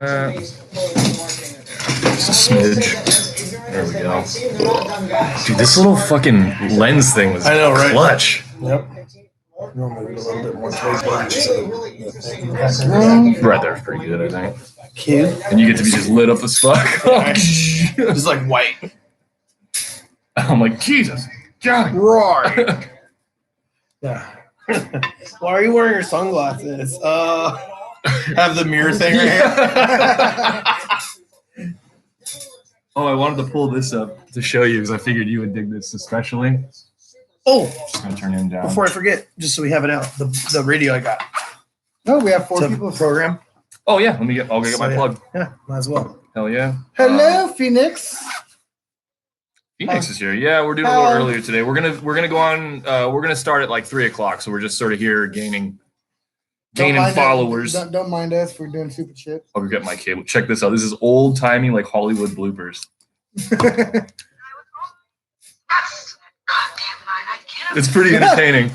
Just a smidge. There we go. Dude, this little fucking lens thing was clutch. Yep. Normally a little bit more Right there's pretty good, I think. cute. And you get to be just lit up as fuck. Just like white. I'm like, Jesus. God. Roar. Yeah. Why are you wearing your sunglasses? Have the mirror thing right here. Oh, I wanted to pull this up to show you because I figured you would dig this especially. Oh, Just gonna turn him down. before I forget, just so we have it out, the radio I got. No, we have 4 It's a people. program. Oh yeah, I'll go get my plug. Yeah, might as well. Hell yeah. Hello, Phoenix. Phoenix is here. Yeah, we're doing a little earlier today. We're gonna go on. We're gonna start at like 3:00, so we're just sort of here gaining followers. Don't mind us for doing stupid shit. I'll go get my cable. Check this out. This is old timey like Hollywood bloopers. It's pretty entertaining.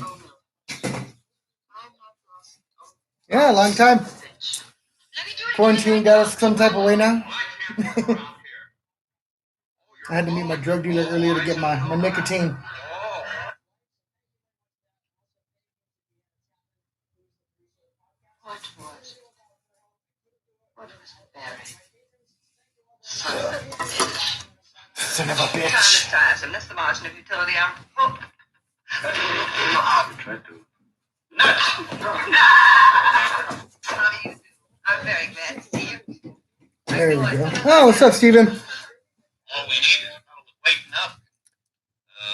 Yeah, long time. Quarantine got us some type of way now. I had to meet my drug dealer earlier to get my nicotine. Son of a bitch. Unless the margin of utility I'm booked. I'm very glad to see you. There we go. Oh, what's up, Steven? All we need is a couple of waiting up.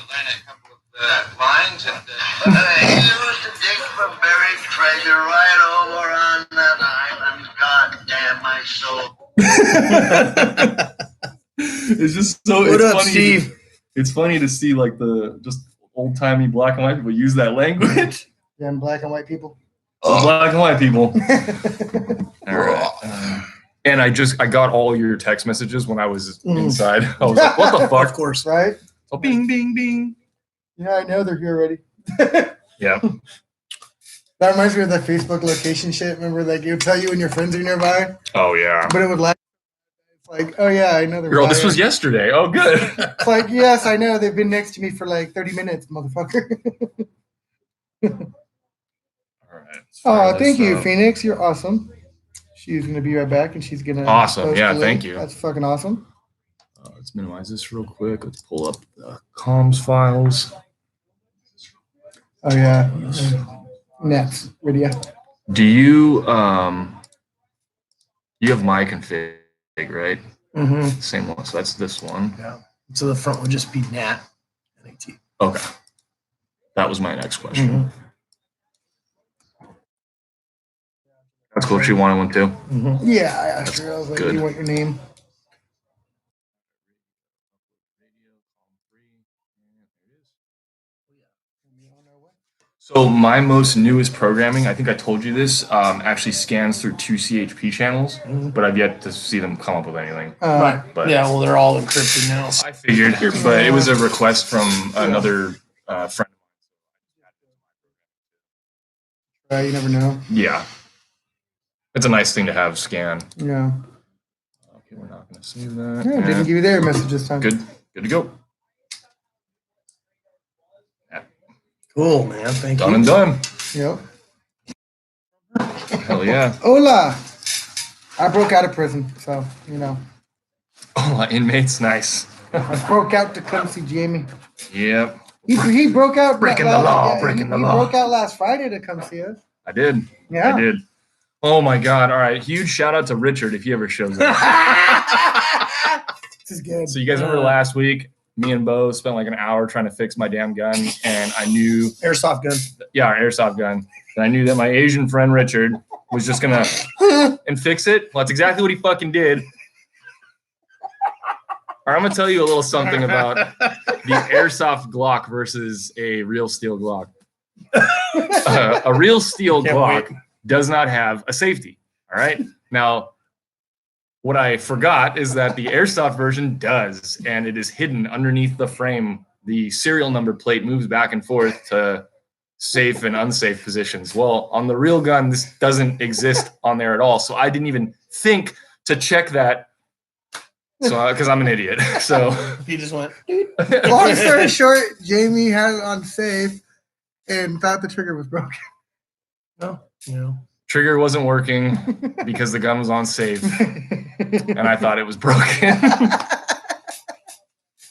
Learn a couple of lines and he used to dig for buried treasure right over on that island. God damn my soul. It's just so. What it's up, funny. Steve? It's funny to see like the just old timey black and white people use that language. Yeah, and black and white people. Black and white people. All right. And I got all your text messages when I was inside. I was like, what the fuck? Of course. Right? Oh, bing, bing, bing. Yeah, I know they're here already. Yeah. That reminds me of the Facebook location shit. Remember, like, it would tell you when your friends are nearby, Oh, yeah. but it would lag. It's like, oh, yeah, I know they're Girl, this by. was yesterday. Oh, good. It's like, yes, I know. They've been next to me for like 30 minutes, motherfucker. All right. Oh, thank you, Phoenix. You're awesome. She's going to be right back, and she's going to... Awesome. Yeah, thank you. That's fucking awesome. Let's minimize this real quick. Let's pull up the comms files. Oh, yeah. Nets. Radio. Do you you have my config, right? Mm-hmm. Same one. So that's this one. Yeah. So the front would just be NAT. NAT. Okay. That was my next question. Mm-hmm. That's cool. She wanted one too. Mm-hmm. Yeah, I asked her. I was like, good. do you want your name? So my most newest programming, I think I told you this, actually scans through 2 CHP channels, but I've yet to see them come up with anything. Right. But Yeah, well, they're all encrypted now. I figured, but it was a request from another friend. You never know. Yeah. It's a nice thing to have scan. Yeah. Okay, we're not going to save that. Yeah, didn't give you their message this time. Good to go. Cool, man. Thank Done you. and done. Yep. Hell yeah. Hola. I broke out of prison, so, you know. Oh, inmates, nice. I broke out to come see Jamie. Yep. He broke out. Breaking the law, breaking the law. He broke out last Friday to come see us. I did. Yeah. I did. Oh my God. All right. Huge shout out to Richard if he ever shows up. This is good. So you guys remember last week, me and Bo spent like an hour trying to fix my damn gun, and I knew Airsoft gun. Yeah, our airsoft gun. And I knew that my Asian friend Richard was just gonna and fix it. Well, that's exactly what he fucking did. All right, I'm gonna tell you a little something about the airsoft Glock versus a real steel Glock. A real steel Glock does not have a safety. All right. Now, what I forgot is that the airsoft version does, and it is hidden underneath the frame. The serial number plate moves back and forth to safe and unsafe positions. Well, on the real gun, this doesn't exist on there at all. So I didn't even think to check that. So, because I'm an idiot. So He just went. Long story short, Jamie had it on safe and thought the trigger was broken. No, you know. trigger wasn't working because the gun was on safe, and I thought it was broken.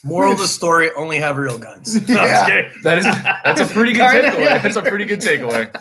Moral of the story: only have real guns. No, I'm just kidding. That's a pretty good takeaway. That's a pretty good takeaway.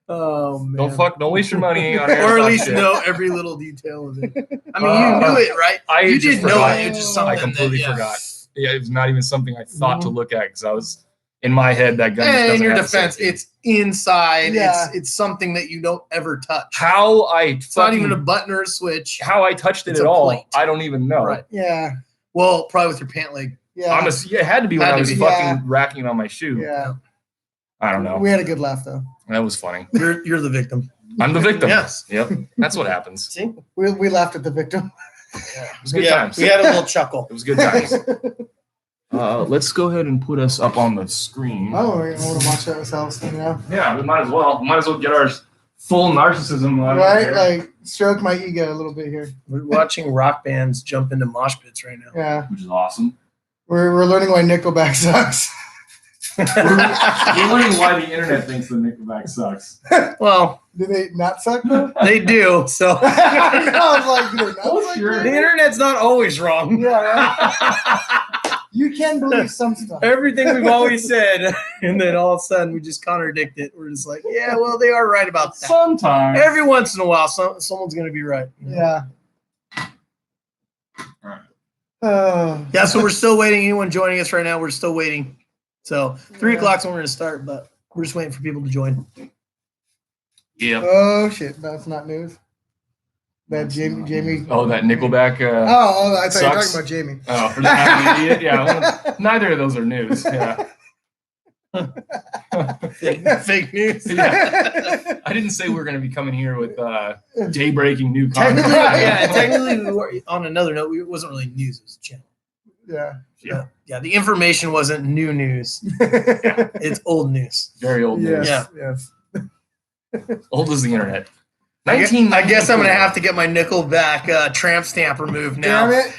Oh man! Don't waste your money on or airsoft at least shit. know every little detail of it. I mean, you knew it, right? You just did know forgot. it. It's just something I completely that, forgot. Yeah, it was not even something I thought to look at because I was in my head that gun. Just And in doesn't your have defense, safety. it's inside. Yeah. It's something that you don't ever touch. How I It's not even a button or a switch. how I touched it It's at a all. plate. I don't even know. Right. Yeah. Well, probably with your pant leg. Yeah. It had to be when Had I to was be. fucking Yeah. racking on my shoe. Yeah. I don't know. We had a good laugh though. That was funny. You're the victim. I'm the victim. Yes. Yep. That's what happens. See? We laughed at the victim. It was good Yeah, times. we had a little chuckle. It was good times. Let's go ahead and put us up on the screen. Oh, we want to watch it ourselves, you know? Yeah, we might as well. Might as well get our full narcissism out Right? there. Like, stroke my ego a little bit here. We're watching rock bands jump into mosh pits right now. Yeah. Which is awesome. We're learning why Nickelback sucks. We're learning why the internet thinks that Nickelback sucks. Well, Do they not suck though? they do. So I was like, do they not Oh, suck? sure. the internet's not always wrong. Yeah, right? You can believe some stuff. Everything we've always said, and then all of a sudden we just contradict it. We're just like, yeah, well, they are right about that. Sometimes. Every once in a while, someone's going to be right. Yeah. Alright. Yeah, so we're still waiting. Anyone joining us right now, we're still waiting. So 3 o'clock's when we're going to start, but we're just waiting for people to join. Yep. Oh shit, that's not news. That Jamie. Oh, that Nickelback. Oh, I thought you were sucks. talking about Jamie. Oh, for that idiot. Yeah. Well, neither of those are news. Yeah. Fake news. Yeah. I didn't say we were going to be coming here with day-breaking new content. Technically, yeah. Technically, we were, on another note, it wasn't really news. It was a channel. Yeah. Yeah. The information wasn't new news. It's old news. Very old news. Yes. Yeah. Yes. Old as the internet. I guess I'm gonna have to get my Nickelback tramp stamp removed now. Damn it.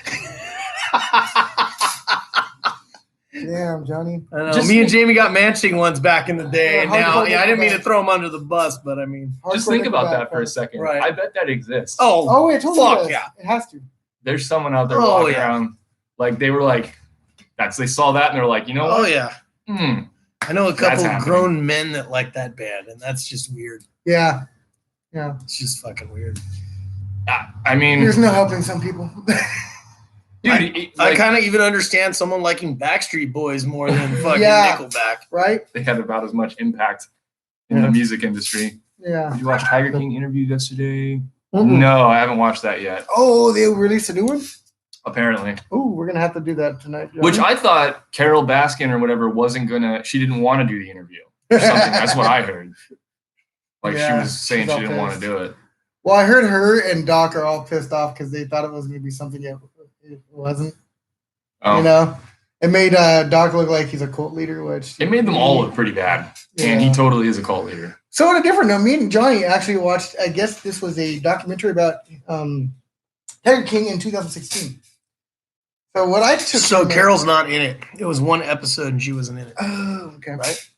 Damn, Johnny. I know. Just- Me and Jamie got manching ones back in the day, Yeah, and now hardcore I didn't mean to Nickelback. throw them under the bus, but I mean, Just Hardcore think about Nickelback that for a fans. second. Right. I bet that exists. Oh, wait, totally fuck does. yeah. It has to. There's someone out there Oh, walking yeah. around. Like they were like, they saw that and they're like, you know Oh what? yeah, Hmm. I know a That's couple happening. grown men that like that band, and that's just weird. Yeah. Yeah. It's just fucking weird. I mean, There's no helping some people. dude, I kind of even understand someone liking Backstreet Boys more than fucking Yeah. Nickelback. Right? they had about as much impact in the music industry. Yeah. Did you watch Tiger King interview yesterday? Mm-mm. No, I haven't watched that yet. Oh, they released a new one? Apparently, Oh, we're going to have to do that tonight. Johnny. which I thought Carol Baskin or whatever wasn't gonna. She didn't want to do the interview or something. That's what I heard. Like she Yeah, was saying she's she all didn't want to pissed. do it. Well, I heard her and Doc are all pissed off because they thought it was going to be something it wasn't. Oh, You know? It made Doc look like he's a cult leader, which... it made them all look pretty bad, and he Yeah. totally is a cult leader. So on a different note, me and Johnny actually watched, I guess this was a documentary about Tiger King in 2016. So what I took So from it- Carol's not in it. It was one episode, and she wasn't in it. Oh, okay. Right?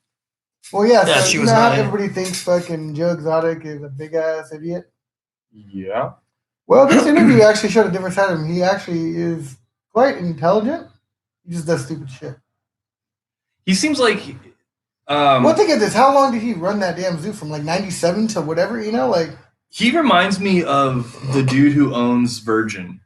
Well, yeah, Yeah, so she you was know how not in it. everybody thinks fucking Joe Exotic is a big-ass idiot? Yeah. Well, this interview actually showed a different side of him. He actually is quite intelligent. He just does stupid shit. He seems like. Well, think of this. How long did he run that damn zoo from, like, 97 to whatever, you know? Like, He reminds me of the dude who owns Virgin.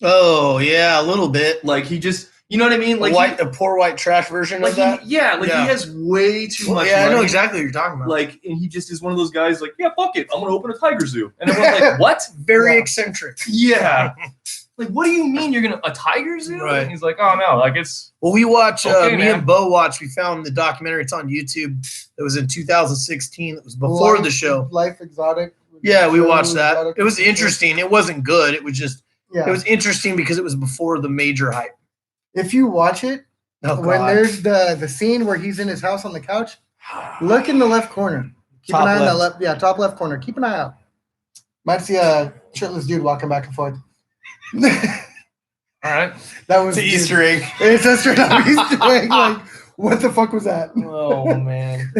Oh yeah, a little bit. Like he just, you know what I mean? Like The poor white trash version like of that. he Yeah. he has way too Well, much. yeah, I know money. exactly what you're talking about. Like, and he just is one of those guys. Like, yeah, fuck it, I'm gonna open a tiger zoo. And everyone's like, what? Very Yeah. eccentric. Yeah. Like, what do you mean you're gonna a tiger zoo? Right. And he's like, oh no, like it's Well, we watch. Okay, me man. and Bo watched. We found the documentary. It's on YouTube. It was in 2016. It was before the show. Life Exotic. Yeah, we Joe watched that. Exotic. It was interesting. It wasn't good. It was just. Yeah. It was interesting because it was before the major hype. If you watch it, Oh when God. there's the scene where he's in his house on the couch, look in the left corner. Keep Top an eye on left. that left. Yeah, top left corner. Keep an eye out. Might see a shirtless dude walking back and forth. All right. That was It's an Easter egg. It's a straight up Easter egg. Like, what the fuck was that? Oh man.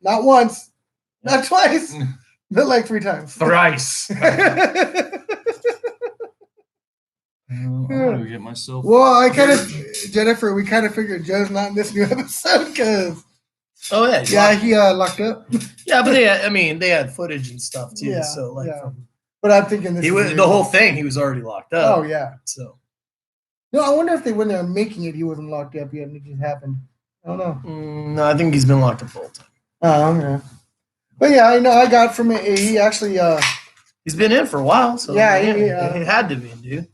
Not once, not twice, but like 3 times. Thrice. I'm gonna get myself. Well, Jennifer, we kind of figured Joe's not in this new episode because Oh yeah. he locked up. Yeah, but they had footage and stuff too. Yeah, So like, yeah. But I'm thinking this. he was the whole thing. He was already locked up. Oh yeah. So No, I wonder if when they were making it, he wasn't locked up yet, and it just happened. I don't know. no, I think he's been locked up the whole time. Oh, okay. But yeah, I know. I got from it. He actually. He's been in for a while. So Yeah, it had to be, dude.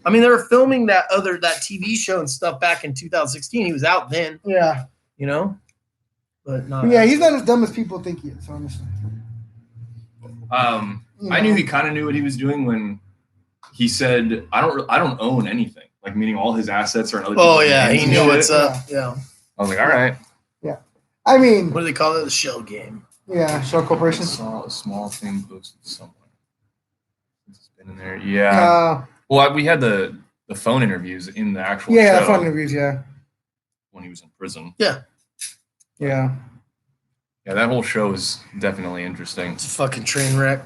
I mean, they were filming that TV show and stuff back in 2016. He was out then, Yeah. you know. But not. Yeah, he's not as dumb as people think he is. Honestly. I knew he kind of knew what he was doing when he said, "I don't own anything." Like meaning all his assets are in other. Oh yeah, he knew shit. what's up. Yeah. I was like, all right. I mean, What do they call it? The shell game. yeah, Shell Corporation. Saw a small thing posted somewhere. It's been in there. Yeah. Well, we had the phone interviews in the actual Yeah, show fun interviews. Yeah. when he was in prison. Yeah. Yeah, that whole show is definitely interesting. It's a fucking train wreck.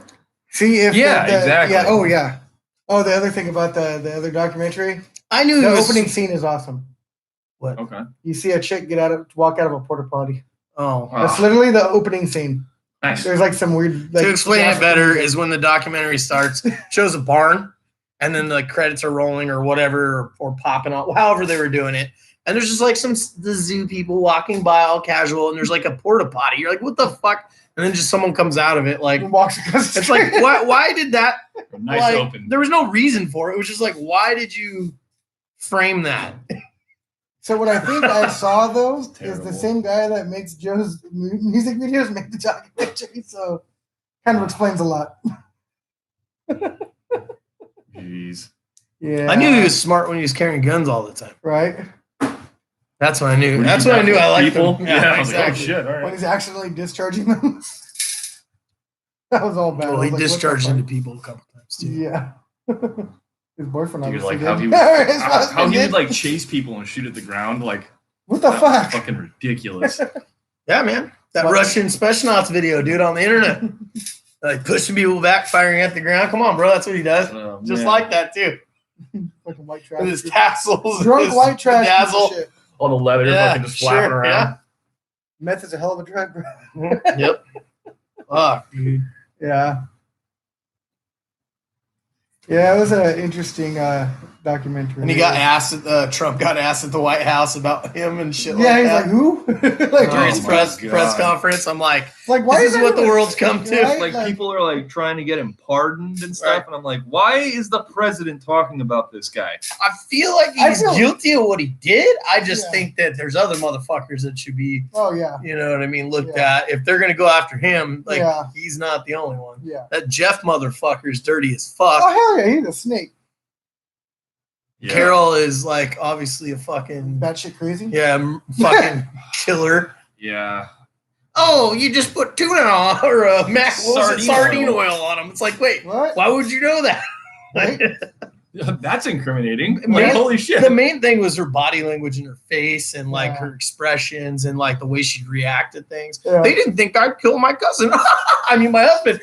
See if exactly. Yeah. Oh yeah. Oh, the other thing about the other documentary, I knew the he was, opening scene is awesome. What? Okay. You see a chick walk out of a porta potty. Oh. That's literally the opening scene. Nice. There's like some weird. Like, To explain it better is when the documentary starts, shows a barn, and then the credits are rolling or whatever, or popping out, however they were doing it. And there's just like the zoo people walking by all casual, and there's like a porta potty. You're like, what the fuck? And then just someone comes out of it, like walks across the it's like, why did that? Nice like, open. There was no reason for it. It was just like, why did you frame that? So what I think I saw though is terrible. the same guy that makes Joe's music videos make the documentary. So kind of explains a lot. Jeez. Yeah. I knew he was smart when he was carrying guns all the time. right That's when I knew. When That's you when I knew I liked people? him. Yeah, I was like, oh exactly. shit, all when right. he's accidentally discharging them. That was all bad. Well, I he was like, what the discharged fuck? into people a couple times too. Yeah. His boyfriend. Dude, obviously like how did. he was, His how husband he would did. like chase people and shoot at the ground, like What the that was fuck? fucking ridiculous. Yeah, man. That What? Russian Special video, dude, on the internet. Like pushing people back, firing at the ground. Come on, bro. That's what he does. Oh, Just man. like that, too. Fucking white trash. With his tassels. Drunk his white trash. piece of dazzle. shit. all the leather fucking just flapping sure, around. Meth is a hell of a drug, bro. Yeah. Yep. Fuck, dude. Yeah. Yeah, it was an interesting documentary. And he got asked at Trump got asked at the White House about him and shit Yeah, like he's that. like, who? Like, During his Oh my press God. conference, I'm like, why this is that what the even- world's come to. right? Like people are like trying to get him pardoned and stuff, Right. and I'm like, why is the president talking about this guy? I feel like I he's feel- guilty of what he did. I just Yeah. think that there's other motherfuckers that should be, Oh yeah, you know what I mean, looked Yeah. at. If they're gonna go after him, like Yeah. he's not the only one. yeah. That Jeff motherfucker is dirty as fuck. Oh hell yeah, he's a snake. Yeah. Carol is like obviously a fucking Batshit crazy. fucking killer. Yeah. Oh, you just put tuna on or Sardine sardine oil. oil on him. It's like, wait, What? why would you know that? Right? That's incriminating. Man, Like, holy shit. The main thing was her body language and her face and like Yeah. her expressions and like the way she'd react to things. Yeah. They didn't think I'd kill my cousin. I mean, my husband.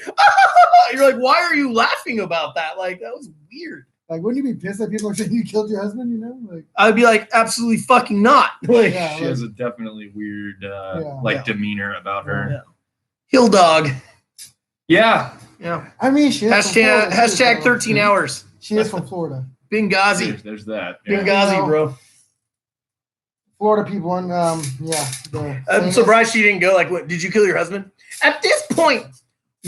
You're like, why are you laughing about that? Like, that was weird. Like, wouldn't you be pissed that people are saying you killed your husband? You know, like, I'd be like, absolutely fucking not. Like, yeah, She like, has a definitely weird Yeah. demeanor about her. Yeah. Hill dog. Yeah. Yeah. I mean, she is from Florida, too, Hashtag so- 13 hours. She is from Florida. Benghazi. There's that. Yeah. Benghazi, No. bro. Florida people, and yeah. I'm surprised she didn't go. Like, what? Did you kill your husband? At this point,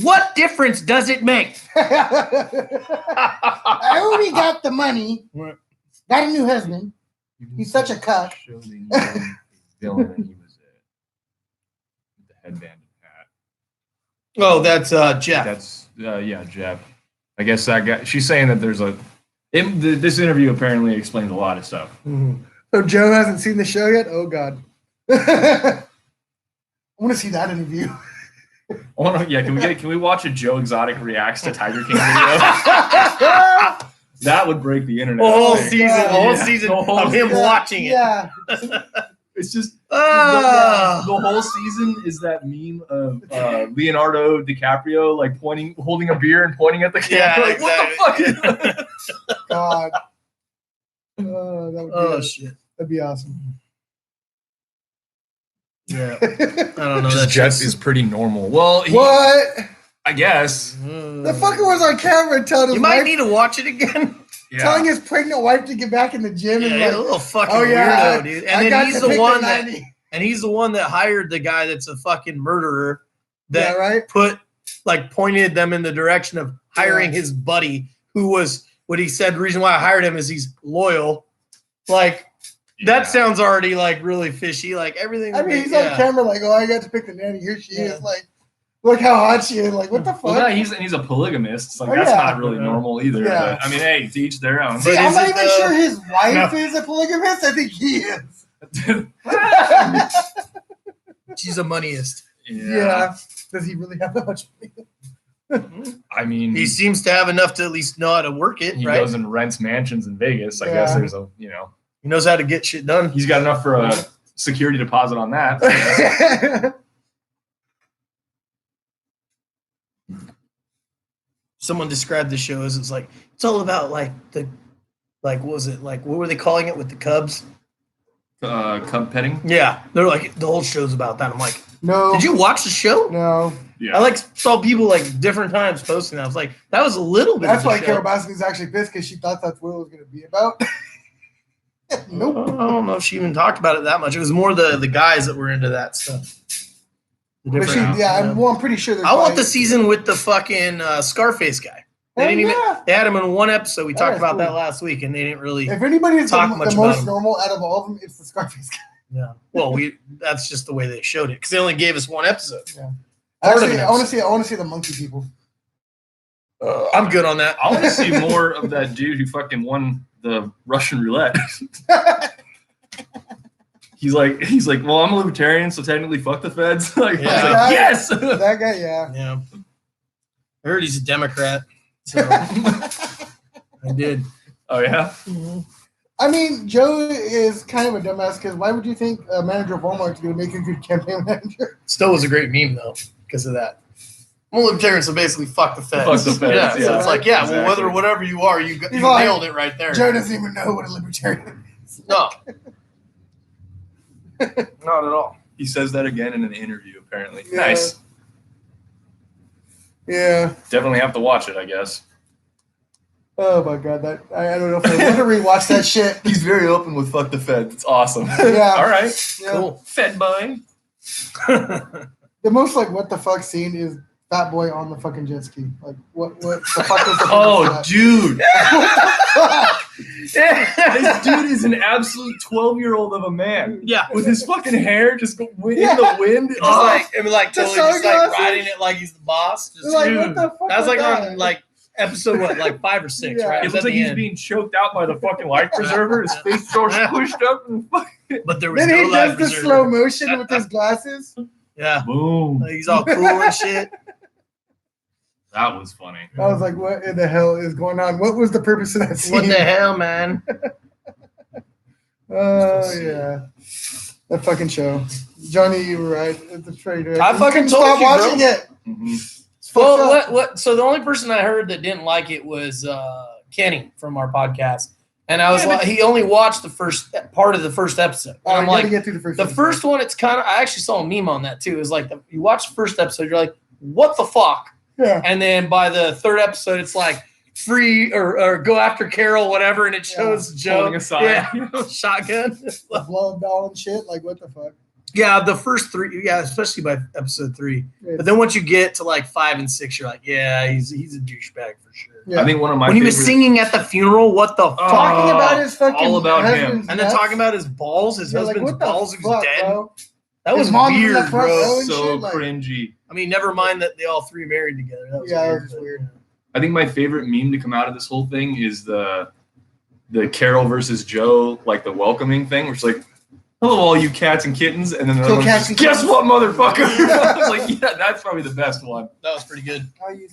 what difference does it make? I only got the money. What? Got a new husband. He's such a cuck. Showed the young villain that he was with the headband and hat. Oh, that's Jeff. That's Jeff. I guess that guy. She's saying that there's this interview apparently explains a lot of stuff. Mhm. So Joe hasn't seen the show yet? Oh God. I want to see that interview. Can we watch a Joe Exotic reacts to Tiger King video? That would break the internet. A whole I think. season of him watching it. Yeah. It's just Ah. the whole season is that meme of Leonardo DiCaprio like holding a beer and pointing at the camera. Yeah, Like, what the fuck? God. That would be Oh shit. That'd be awesome. Yeah. I don't know. Just That Jeff just is pretty normal. Well, What? I guess. The fucker was on camera telling his You might wife, need to watch it again. Yeah. telling his pregnant wife to get back in the gym Yeah, and he's like, a little fucking oh yeah, weirdo, dude. I And then got he's to the pick one the that 90. and he's the one that hired the guy that's a fucking murderer Yeah, that right. pointed them in the direction of hiring his buddy, who was what he said. The reason why I hired him is he's loyal. Like that sounds already like really fishy. Like everything. I mean, he's on camera like, oh, I got to pick the nanny. Here she is. Like, look how hot she is. Like, what the fuck? Well, he's a polygamist. Like Oh, that's yeah. not really normal either. Yeah. But, I mean, hey, to each their own. See, But I'm is not it, even sure his wife no. is a polygamist. I think he is. She's a moneyist. Yeah. Does he really have that much money? I mean, He seems to have enough to at least know how to work it. he Right. goes and rents mansions in Vegas. I Yeah. guess there's He knows how to get shit done. he's got enough for a security deposit on that. Someone described the show as it's all about what was it what were they calling it with the Cubs? Cub petting. Yeah, they're like the whole show's about that. I'm like, No. did you watch the show? No. Yeah. I saw people different times posting that. I was like, that was a little bit. That's of the why show. Carol Baskin's actually pissed because she thought that's what it was going to be about. Nope. I don't know if she even talked about it that much. It was more the guys that were into that stuff. The But different- I'm pretty sure there's I want probably- the season with the fucking Scarface guy. They Hell didn't even. yeah. They had him in one episode. We That talked is about cool. that last week, and they didn't really. If anybody is Talk the much most about him. normal out of all of them, it's the Scarface guy. Yeah. Well, that's just the way they showed it because they only gave us one episode. Yeah. Part of Actually, an I want to see the monkey people. I'm good on that. I want to see more of that dude who fucking won the Russian roulette. He's like, well, I'm a libertarian, so technically, fuck the feds. I was Yeah. yes. That guy, yeah. Yeah. I heard he's a Democrat. So I did. Oh yeah. I mean, Joe is kind of a dumbass because why would you think a manager of Walmart is going to make a good campaign manager? Still was a great meme though because of that. I'm a libertarian, so basically, fuck the feds. Fuck the feds, Yeah. So yeah. it's like, Exactly. whatever you are, you He's like, nailed it right there. Joe doesn't even know what a libertarian is. No. Not at all. He says that again in an interview. Apparently, Yeah. nice. Yeah. Definitely have to watch it, I guess. Oh my god, that I don't know if I want to rewatch that shit. He's very open with fuck the feds. It's awesome. Yeah. All right. Yeah. Cool. Fed boy. The most what the fuck scene is Fat Boy on the fucking jet ski. Like what the fuck was the Oh, dude. Yeah. This dude is an absolute 12-year-old of a man. Yeah. With his fucking hair just in Yeah. the wind. Just Oh. totally sunglasses. just riding it like he's the boss. Just, Like, Dude, what the fuck that was was on that? episode 5 or 6, Yeah. right? It was looks at like the he's end. being choked out by the fucking life preserver. His face is all squished up and But there was Then no he life does the preserver. slow motion with his glasses. Yeah. boom. Like, he's all cool and shit. That was funny. I was like, what in the hell is going on? What was the purpose of that scene? What the hell, man? Oh yeah, that fucking show. Johnny, you were right. It's a traitor. I You fucking couldn't told stop you, bro. watching it. Mhm. It's fucked Well, up. what? So the only person I heard that didn't like it was Kenny from our podcast, and I was Yeah, like, he only watched the first part of the first episode. Oh, And I'm you gotta like, get through the first. the episode. first one, it's kind of. I actually saw a meme on that too. It was like you watch the first episode, you're like, what the fuck? Yeah. And then by the third episode, it's like free or go after Carol, whatever, and it shows Joe Holding a sign. yeah, shotgun. The blow doll and shit. Like what the fuck? Yeah, the first 3, yeah, especially by episode 3. But then once you get to 5 and 6, you're like, yeah, he's a douchebag for sure. Yeah. I think one of my When he was favorite- singing at the funeral, what the fuck? talking about his fucking all about him. husband's And then nuts. talking about his balls, his Yeah, like, husband's what the balls, who's fuck, dead. bro? That His was mom was in the weird, front bro. row. and so shit, like- cringy. I mean, never mind that they all 3 married together. That was Yeah, weird, that was but- weird. I think my favorite meme to come out of this whole thing is the Carol versus Joe, the welcoming thing, which is like, hello, all you cats and kittens. And then Kill cats and guess kittens. what, motherfucker? I was like, yeah, that's probably the best one. That was pretty good. How you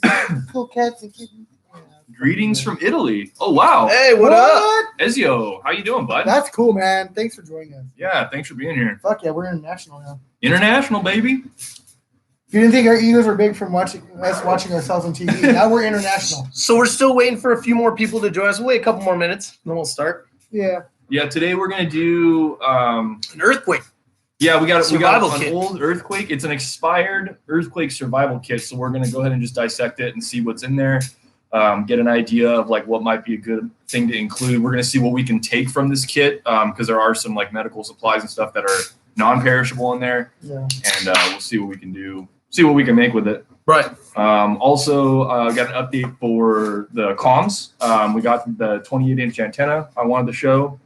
kill cats and kittens? Yeah. Greetings from Italy. Oh, wow. Hey, what up? Ezio, how you doing, bud? That's cool, man. Thanks for joining us. Yeah, thanks for being here. Fuck yeah, we're international now. International, baby. You didn't think our egos were big from watching ourselves on TV. Now we're international. So we're still waiting for a few more people to join us. We'll wait a couple more minutes, then we'll start. Yeah. Yeah, today we're gonna do An earthquake. yeah, we got Survival an kit. old earthquake. It's an expired earthquake survival kit, so we're gonna go ahead and just dissect it and see what's in there. Get an idea of like what might be a good thing to include. We're gonna see what we can take from this kit because there are some like medical supplies and stuff that are non-perishable in there, Yeah. and we'll see what we can do. See what we can make with it. Right. Also, got an update for the comms. We got the 28-inch antenna I wanted to show.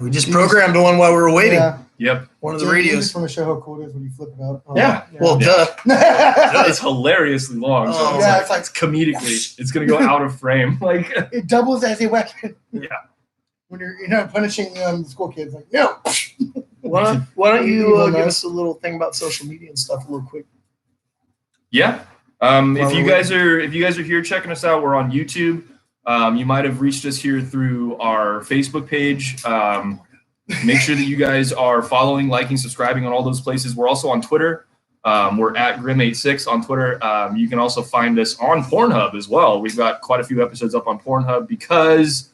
We just programmed one while we were waiting. Yeah. Yep. One of the You radios. just want to show how cool it is when you flip it out. Oh, Yeah. yeah. Well, Yeah. duh. It's hilariously long. So Oh. Yeah, it's like comedically, it's gonna go out of frame. Like, it doubles as a weapon. yeah. When you're punishing school kids, like no. Why don't you Evil give man. us a little thing about social media and stuff real quick? Yeah. If you guys are here checking us out, we're on YouTube. You might have reached us here through our Facebook page. Make sure that you guys are following, liking, subscribing on all those places. We're also on Twitter. We're at Grim86 on Twitter. You can also find us on Pornhub as well. We've got quite a few episodes up on Pornhub because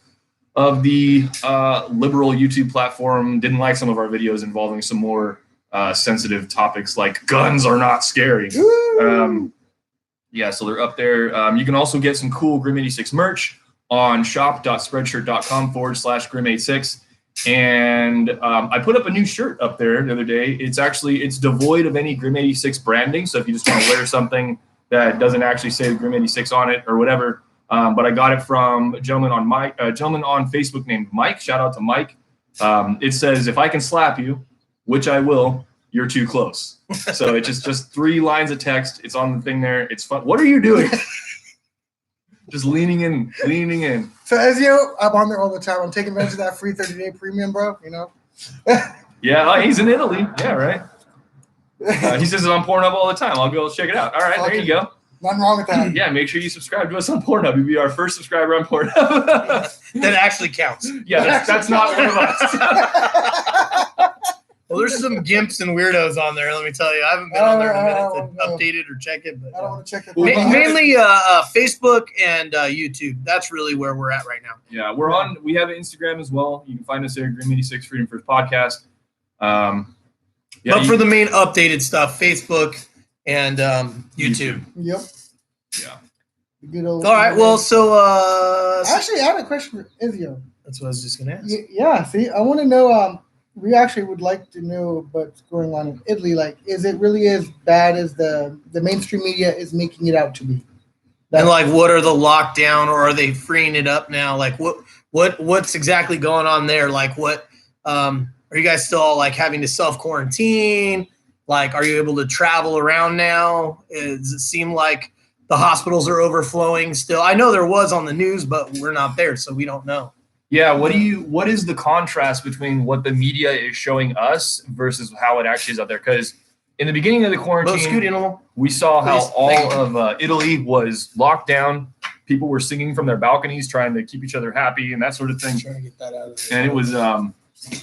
of the liberal YouTube platform didn't like some of our videos involving some more sensitive topics like guns are not scary. Yeah, so they're up there. You can also get some cool Grim86 merch on shop.spreadshirt.com/Grim86. And I put up a new shirt up there the other day. It's devoid of any Grim86 branding. So if you just want to wear something that doesn't actually say Grim86 on it or whatever, but I got it from a gentleman on Facebook named Mike. Shout out to Mike. It says, "If I can slap you, which I will, you're too close." So it's just 3 lines of text. It's on the thing there. It's fun. What are you doing? Just leaning in. So as you know, I'm on there all the time. I'm taking advantage of that free 30-day premium, bro. You know. Yeah, he's in Italy. Yeah, right. He says it on Pornhub all the time. I'll go check it out. All right, there you go. Nothing wrong with that. Yeah, make sure you subscribe to us on Pornhub. You'll be our first subscriber on Pornhub. That actually counts. Yeah, that's not one of us. Well, there's some gimps and weirdos on there. Let me tell you, I haven't been on there in a minute to update it or check it. But I don't want to check it. mainly Facebook and YouTube. That's really where we're at right now. Yeah, we have an Instagram as well. You can find us there, Grim86 Freedom First Podcast. But for the main updated stuff, Facebook and YouTube. Yep. Yeah. Good old. All right. Well, so actually, I have a question for Izio. that's what I was just gonna ask. Yeah. See, I want to know. We actually would like to know what's going on in Italy. Like, is it really as bad as the mainstream media is making it out to be? And like, what are the lockdown, or are they freeing it up now? Like, what's exactly going on there? Like, what are you guys still all like having to self quarantine? Like, are you able to travel around now? Does it seem like the hospitals are overflowing still? I know there was on the news, but we're not there, so we don't know. Yeah, what is the contrast between what the media is showing us versus how it actually is out there? Because in the beginning of the quarantine, we saw how all of Italy was locked down. People were singing from their balconies, trying to keep each other happy and that sort of thing. Trying to get that out of there. And it was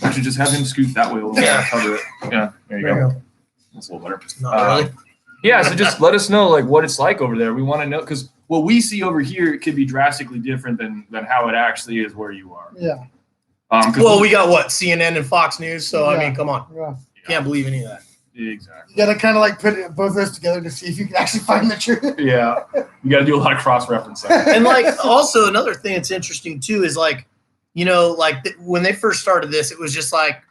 actually just have him scoot that way a little bit. Yeah. Cover it. Yeah, there you go. That's a little better. Not really. Yeah, so just let us know like what it's like over there. We want to know because what we see over here could be drastically different than how it actually is where you are. Yeah. Well, we got what, CNN and Fox News, so I Yeah. mean, come on, Yeah. can't believe any of that. Exactly. You gotta kind of like put both of those together to see if you can actually find the truth. Yeah, you got to do a lot of cross referencing. And like, also another thing that's interesting too is like, you know, like when they first started this, it was just like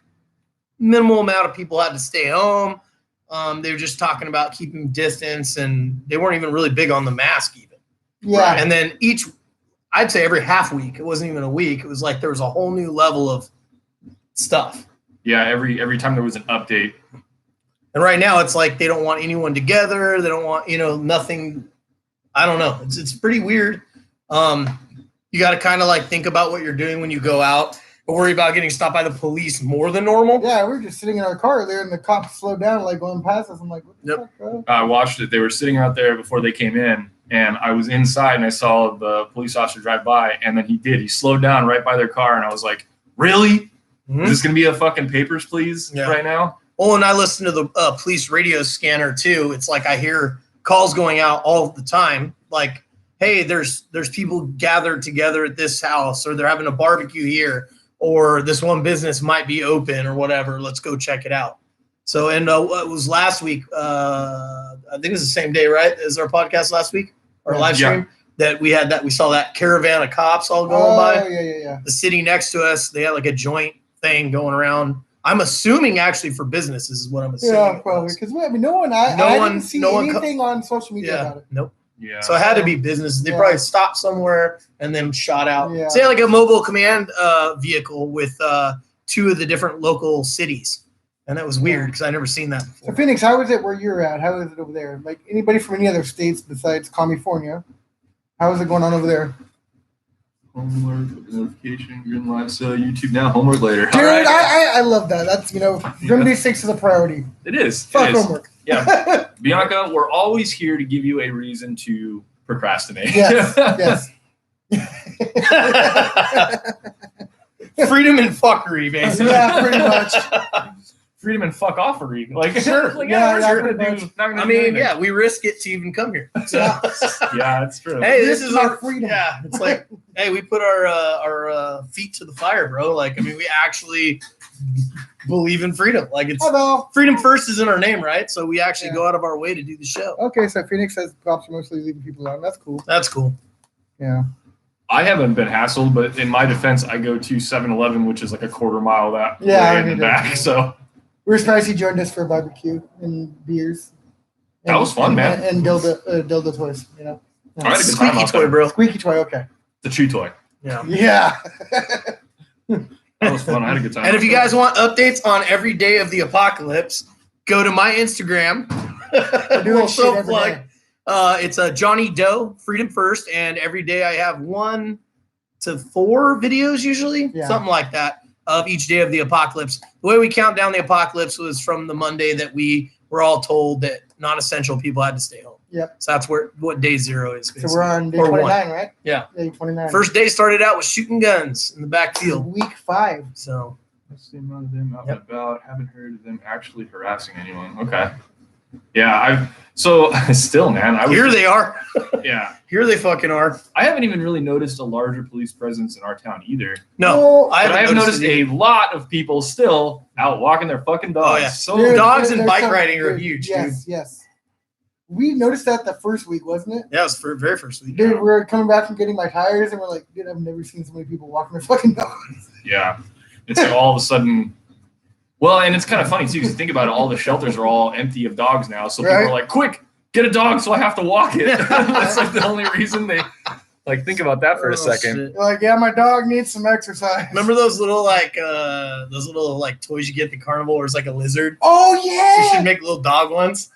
minimal amount of people had to stay home. They were just talking about keeping distance, and they weren't even really big on the mask even. Yeah. And then I'd say every half week, it wasn't even a week. It was like there was a whole new level of stuff. Yeah, every time there was an update. And right now it's like they don't want anyone together. They don't want, nothing. I don't know. It's pretty weird. You got to kind of like think about what you're doing when you go out. worry about getting stopped by the police more than normal. Yeah, we were just sitting in our car earlier, and the cops slowed down, like going past us. I'm like, what the fuck, bro? I watched it. They were sitting out there before they came in, and I was inside, and I saw the police officer drive by, and then he slowed down right by their car, and I was like, really? Is this going to be a fucking papers, please, right now? Oh, and I listen to the police radio scanner, too. It's like I hear calls going out all the time, like, hey, there's people gathered together at this house, or they're having a barbecue here, or this one business might be open or whatever. Let's go check it out. So, and it was last week. I think it was the same day, right? As our podcast last week, our live stream that we had. That we saw that caravan of cops all going by. Oh yeah. The city next to us, they had like a joint thing going around. I'm assuming actually for businesses is what I'm assuming. Yeah, probably because I mean, I didn't see anything on social media about it. Nope. Yeah. So it had to be businesses. They probably stopped somewhere and then shot out. Yeah. Say like a mobile command vehicle with 2 of the different local cities. And that was weird because I never seen that before. So Phoenix, how is it where you're at? How is it over there? Like anybody from any other states besides California? How is it going on over there? Homework, notification, green light, so YouTube now, homework later. Dude, right. I love that. That's, Grim 6 is a priority. It is. Fuck homework. Yeah. Bianca, we're always here to give you a reason to procrastinate. Yes. Freedom and fuckery, basically. Yeah, pretty much. Freedom and fuck offery. Like, sure. Like, Yeah, we're gonna do, we risk it to even come here. So, yeah, that's true. hey, this is our freedom. Yeah, it's like, hey, we put our feet to the fire, bro. Like, I mean, we actually believe in freedom. Like, it's freedom first is in our name, right? So we actually go out of our way to do the show. Okay, so Phoenix says cops are mostly leaving people alone. That's cool. That's cool. Yeah. I haven't been hassled, but in my defense, I go to 7-Eleven, which is like a quarter mile that way in the back. So we're surprised he joined us for a barbecue and beers. That was fun, man. And dildo toys, I had a good time Squeaky toy, bro. Squeaky toy, okay. The chew toy. Yeah. That was fun. I had a good time. And if you guys want updates on every day of the apocalypse, go to my Instagram. We'll self-plug. It's a Johnny Doe, Freedom First, and every day I have 1 to 4 videos usually, something like that, of each day of the apocalypse. The way we count down the apocalypse was from the Monday that we were all told that non-essential people had to stay home. Yep. So that's what day 0 is. Basically. So we're on day 29, right? Yeah. Day 29. First day started out with shooting guns in the backfield. Week 5. So that's the amount of them out and about. Haven't heard of them actually harassing anyone. Okay. Yeah, still, man. Here they are. Yeah. Here they fucking are. I haven't even really noticed a larger police presence in our town either. No, I have noticed a lot of people still out walking their fucking dogs. Oh, yeah. So dude, dogs and bike riding are huge, yes, dude. Yes. We noticed that the first week, wasn't it? Yeah, it was for very first week. Dude, we're coming back from getting my tires, and we're like, dude, I've never seen so many people walking their fucking dogs. Yeah. It's like all of a sudden. Well, and it's kind of funny, too, because you think about it, all the shelters are all empty of dogs now. So people are like, quick, get a dog so I have to walk it. That's like the only reason they think about that for a second. Shit. Like, yeah, my dog needs some exercise. Remember those little toys you get at the carnival where it's like a lizard? Oh, yeah. You should make little dog ones.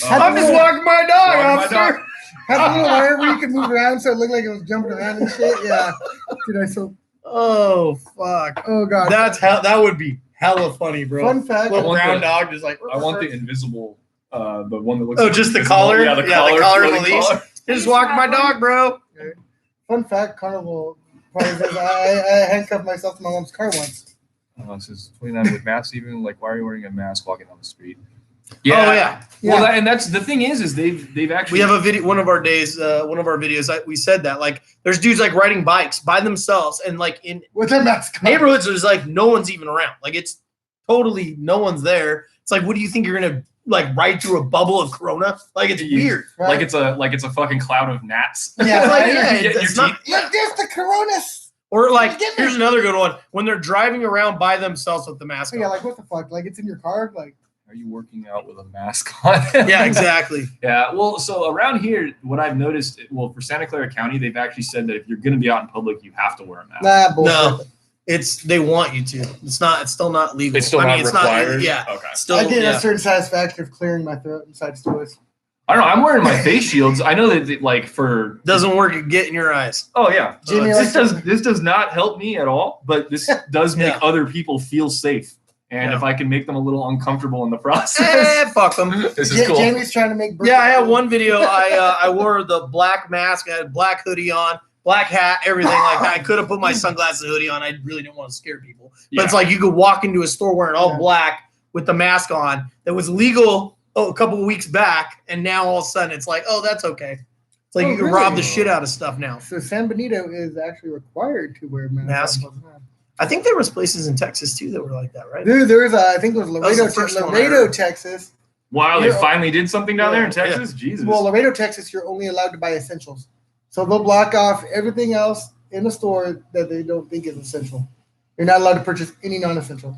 I'm just walking my dog, officer. Had a little wire where you could move around so it looked like it was jumping around and shit. Yeah. Dude, oh, fuck. Oh, God. That would be hella funny, bro. Fun fact. Little brown dog just like. I want the invisible, the one that looks like just the collar? Yeah, the collar and the leash. Just walking my dog, bro. Fun fact, Carnival probably says I handcuffed myself to my mom's car once. It says 29 with masks even. Like, why are you wearing a mask walking down the street? Yeah. Oh, yeah. Well, and that's the thing is they've actually. We have a video. One of our videos. We said that there's dudes like riding bikes by themselves and in with their mask on. Neighborhoods. There's no one's even around. It's totally no one's there. It's like, what do you think you're gonna ride through a bubble of Corona? It's weird. Right? It's a fucking cloud of gnats. Yeah. It's not. Look, there's the Corona. Or here's another good one when they're driving around by themselves with the mask on. Yeah, what the fuck? It's in your car, Are you working out with a mask on? Yeah, exactly. Yeah, well, so around here, what I've noticed, for Santa Clara County, they've actually said that if you're going to be out in public, you have to wear a mask. Nah, bullshit. No, they want you to. It's still not legal. It's still not required? Yeah. Okay. Still, I get a certain satisfaction of clearing my throat inside stores. I don't know. I'm wearing my face shields. I know that like for Doesn't work at getting your eyes. oh yeah, Jimmy, this does not help me at all, but this does make Yeah. other people feel safe. And Yeah. if I can make them a little uncomfortable in the process, Fuck them. this is cool. Jamie's trying to make. Yeah, I had one video. I wore the black mask. I had a black hoodie on, black hat, everything like that. I could have put my sunglasses and hoodie on. I really didn't want to scare people. But it's like you could walk into a store wearing all black with the mask on. That was legal a couple of weeks back, and now all of a sudden it's like, oh, that's okay. It's like you can rob the shit out of stuff now. So San Benito is actually required to wear masks. I think there was places in Texas too that were like that, right? Dude, there is I think it was was the first one I Laredo, heard. Texas. Wow, they finally did something down there in Texas. Jesus. Well, Laredo, Texas, you're only allowed to buy essentials. So they'll block off everything else in the store that they don't think is essential. You're not allowed to purchase any non-essential.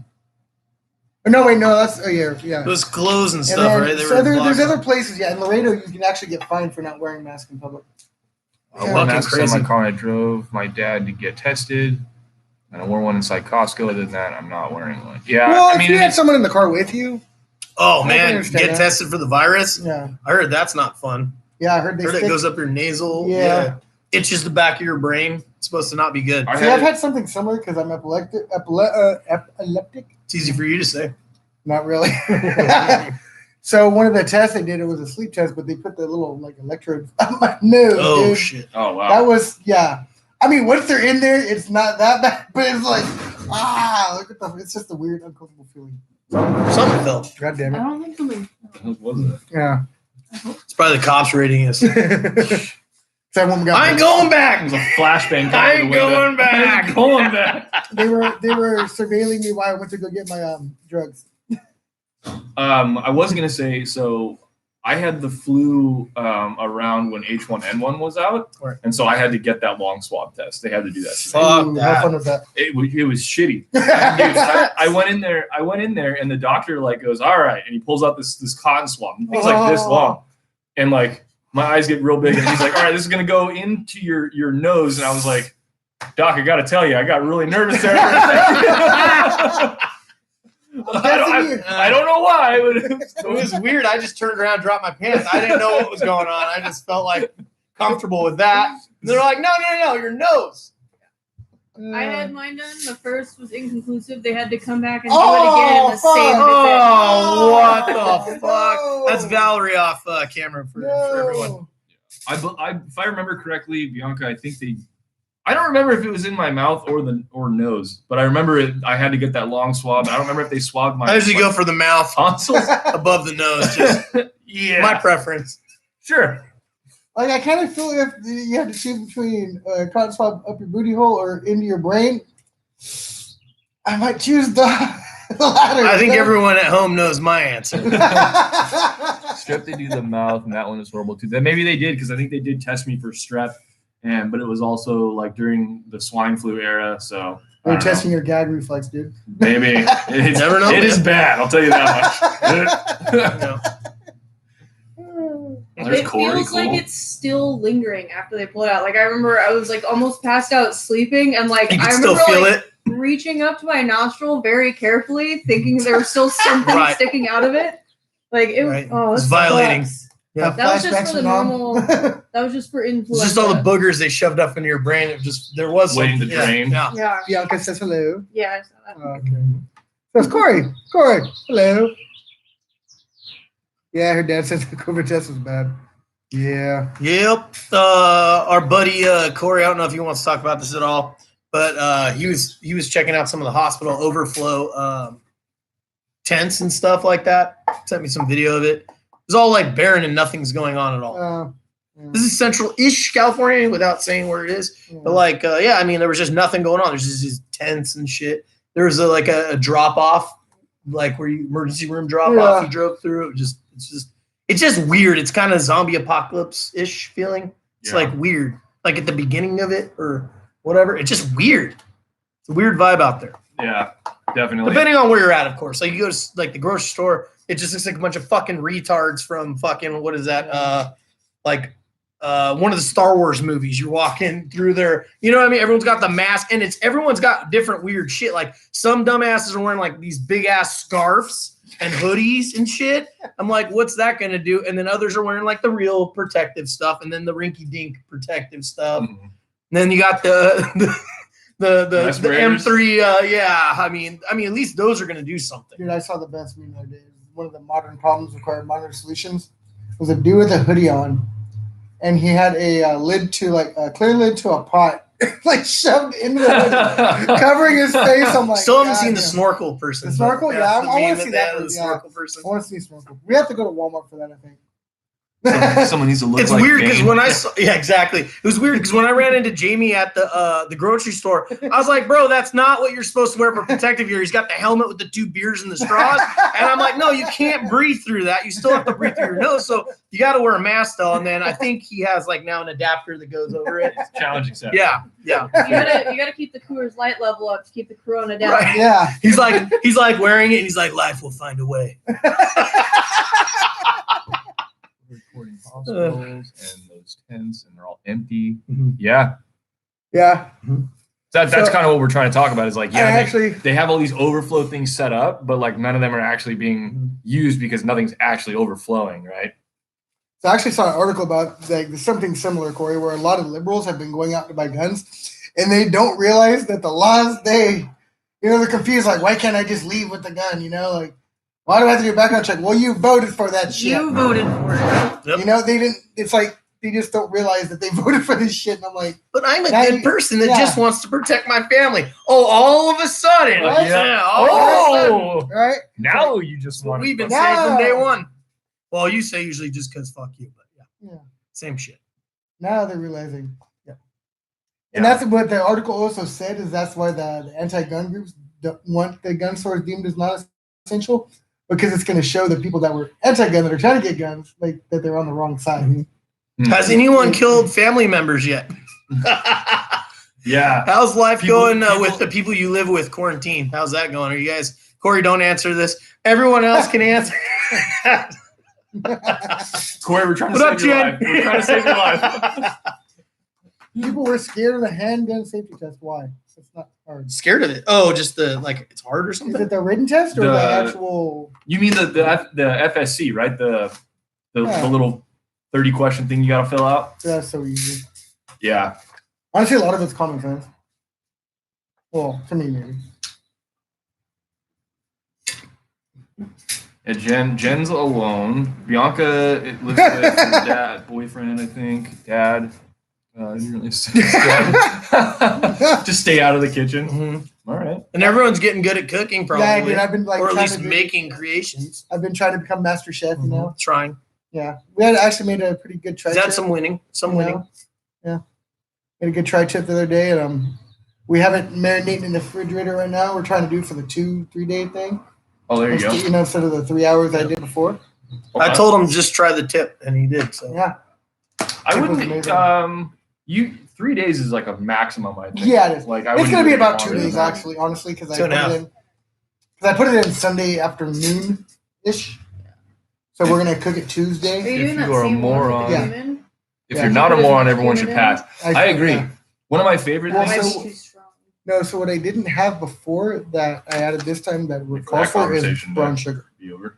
No, wait, no, that's yeah. Those clothes and And stuff, then, right? They so were there's blocked other off. places, in Laredo, you can actually get fined for not wearing a mask in public. I wore Fucking masks on crazy. my car. I drove my dad to get tested, and I wore one inside Costco. Other than that, I'm not wearing one. Yeah, Well, I if mean, you had someone in the car with you, Oh I can man, understand get that. tested for the virus. yeah, I heard that's not fun. I heard they Heard it stick. goes up your nasal. Yeah. Itches the back of your brain. It's supposed to not be good. I See, I've had something similar because I'm epileptic. It's easy for you to say. Not really. So one of the tests they did, it was a sleep test, but they put the little like electrode on my nose. Oh dude. shit. oh wow. That was I mean, once they're in there, it's not that bad, but it's like look at it's just a weird, uncomfortable feeling. Something felt. God damn I it. don't think the What was it? Yeah. It's probably the cops rating us. So that woman got I ain't going It back. was a flashbang. I ain't going back. I ain't going back. they were surveilling me while I went to go get my drugs. I was gonna say, so I had the flu around when H1N1 was out, Right. and so I had to get that long swab test. They had to do that. to me. Fuck Ooh, that. How fun was that? It was shitty. Dude, I went in there, and the doctor like goes, "All right," and he pulls out this cotton swab. And it's like this long, and like my eyes get reil big, and he's like, "All right, this is gonna go into your nose," and I was like, "Doc, I gotta tell you, I got really nervous there." I don't know why, but It was weird. I just turned around, dropped my pants. I didn't know what was going on. I just felt like comfortable with that. And they're like, no, your nose. I had mine done. The first was inconclusive. They had to come back and Oh, do it again in the same visit. Oh, what the No. fuck? That's Valerie off camera for everyone. if I remember correctly, Bianca, I think I don't remember if it was in my mouth or nose, but I remember I had to get that long swab. I don't remember if they swabbed my. I usually go for the mouth tonsils. above the nose. Just Yeah, my preference. sure. Like I kind of feel if you had to choose between cotton swab up your booty hole or into your brain, I might choose the latter. I think everyone at home knows my answer. Strep, they do the mouth, and that one is horrible too. Then maybe they did because I think they did test me for strep, but it was also like during the swine flu era. So I They're don't know. testing your gag reflex, dude. Maybe it's, Never know. It is bad. I'll tell you that much. No. There's It Corey, feels cool. like it's still lingering after they pull it out. Like I remember I was like almost passed out sleeping, and like You I can still remember feel like it. reaching up to my nostril very carefully, thinking there was still something Right. sticking out of it. Like it was. Right. Oh, It's this violating. sucks. Yeah. That was just Flashbacks for the to mom. normal. That was just for It's influenza. just all the boogers they shoved up into your brain. It just there was Waiting something. to drain. Yeah. Yeah. Bianca says hello. Yeah. I saw that. Okay. That's Corey. Corey, hello. Yeah, her dad says the COVID test was bad. Yeah. Yep. Our buddy Corey, I don't know if he wants to talk about this at all, but he was checking out some of the hospital overflow tents and stuff like that. Sent me some video of it. It's all like barren and nothing's going on at all. This is central-ish California without saying where it is. But like, yeah, I mean, there was just nothing going on. There's just these tents and shit. There was a drop off, like where you emergency room drop off. You drove through. It's just weird. It's kind of zombie apocalypse-ish feeling. It's like weird, like at the beginning of it or whatever. It's just weird. It's a weird vibe out there. Yeah, definitely. Depending on where you're at, of course. Like you go to like the grocery store, it just looks like a bunch of fucking retards from fucking what is that? One of the Star Wars movies. You're walking through there, you know what I mean? Everyone's got the mask, and everyone's got different weird shit. Like some dumbasses are wearing like these big ass scarves and hoodies and shit. I'm like, what's that gonna do? And then others are wearing like the real protective stuff, and then the rinky-dink protective stuff. Mhm. And then you got the Respirators. M3. Yeah, I mean, at least those are gonna do something. Dude, I saw the best meme the other day. One of the modern problems require modern solutions. It was a dude with a hoodie on, and he had a lid to a clear lid to a pot, like shoved into the hoodie, covering his face. I'm like, Still haven't seen the damn. snorkel person. The snorkel? but Yeah, that's I the wanna meme see they that have, one, the yeah. snorkel person. I want to see snorkel. We have to go to Walmart for that, I think. Someone needs to look It's like weird because Bane. when I saw, yeah, exactly. It was weird because when I ran into Jamie at the grocery store, I was like, bro, that's not what you're supposed to wear for protective gear. He's got the helmet with the 2 beers and the straws. And I'm like, no, you can't breathe through that. You still have to breathe through your nose. So you got to wear a mask though. And then I think he has like now an adapter that goes over it. Challenge accepted. Yeah. You gotta keep the Coors Light level up to keep the corona down. Right. Yeah. He's like wearing it and he's like, life will find a way. Recording hospitals and those tents, and they're all empty. Mhm. Yeah, Yeah. that's So- kind of what we're trying to talk about. Is like, I yeah, actually, they have all these overflow things set up, but like none of them are actually being used because nothing's actually overflowing, right? so I actually saw an article about like something similar, Corey, where a lot of liberals have been going out to buy guns, and they don't realize that the laws they're confused. Like, why can't I just leave with the gun? Like, why do I have to do a background check? Well, you voted for that shit. You voted for it. Yep. They didn't. It's like they just don't realize that they voted for this shit. And I'm like, But I'm a Now good you- person that yeah. just wants to protect my family. Oh, all of a sudden. Right? Yeah. All of a sudden. Oh, right? now you just want. We've been Yeah. saying from day one. Well, you say usually just because fuck you, but yeah. Yeah. Same shit. Now they're realizing. Yeah. And that's what the article also said is that's why the anti-gun groups don't want the gun stores deemed as not essential, because it's going to show the people that were anti-gun that are trying to get guns like that they're on the wrong side. Hmm. Has anyone killed family members yet? Yeah. How's life People- going people- with the people you live with quarantine? How's that going? Are you guys, Corey, don't answer this. Everyone else can answer. Corey, we're trying to What up, save your Jen? life. We're trying to save your life. People were scared of the handgun safety test. Why? It's not hard. Scared of it. Oh, just it's hard or Is something? it the written test or the The- actual? You mean the FSC, right? The Yeah. little 30 question thing you got to fill out. That's so easy. Yeah. Honestly, a lot of it's common sense. Well, to me, maybe. Yeah, Jen's alone. Bianca lives with her boyfriend, I think. Dad. Didn't really say his dad. Just stay out of the kitchen. Mhm. All right. And everyone's getting good at cooking, probably. Yeah, dude, I've been like or at trying least to do- making creations. I've been trying to become master chef. You know. Trying. Yeah, we had actually made a pretty good try. Is that tip, some winning? Some you winning. know? Yeah, made a good try tip the other day, and we have it marinating in the refrigerator right now. We're trying to do it for the 2-3 day thing. Oh, there you go. Instead of the 3 hours I did before. I told him just try the tip, and he did. So Yeah, I It was wouldn't. amazing. 3 days is like a maximum. I think. Yeah, it is. Like it's wouldn't gonna be even about want 2 it. days actually, honestly, because I 2 put and a it in. Because I put it in Sunday afternoon ish. So we're gonna cook it Are Tuesday. you doing If that you are a same one with the moron- Yeah. cumin? If Yeah. you're not a Put as moron, much everyone should cumin in. pass. I agree. yeah. One of my favorite Well, That might things. be so- too strong. No, so what I didn't have before that I added this time that would For call that for is conversation, brown then. sugar. Be over.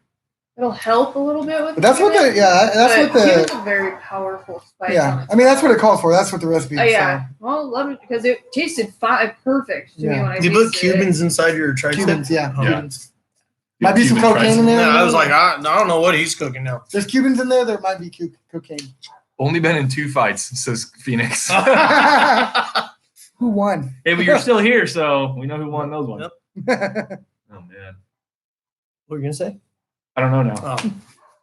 It'll help a little bit with. But that's what cumin, the that's but what cumin's the a very powerful spice. on yeah. its I mean that's own. what it calls for. That's what the recipe is. Oh yeah, well, love it because it tasted perfect to me Yeah. when I you put tasted it. Cubans inside your So, tri-tip? Cubans, yeah, Oh. Cubans. Might be some Cuban cocaine fries. in there. Yeah, I was like, I don't know what he's cooking now. There's Cubans in there. There might be cocaine. Only been in 2 fights, says Phoenix. Who won? Hey, but you're still here, so we know who won those ones. Yep. Oh man, What were you gonna say? I don't know now. Oh,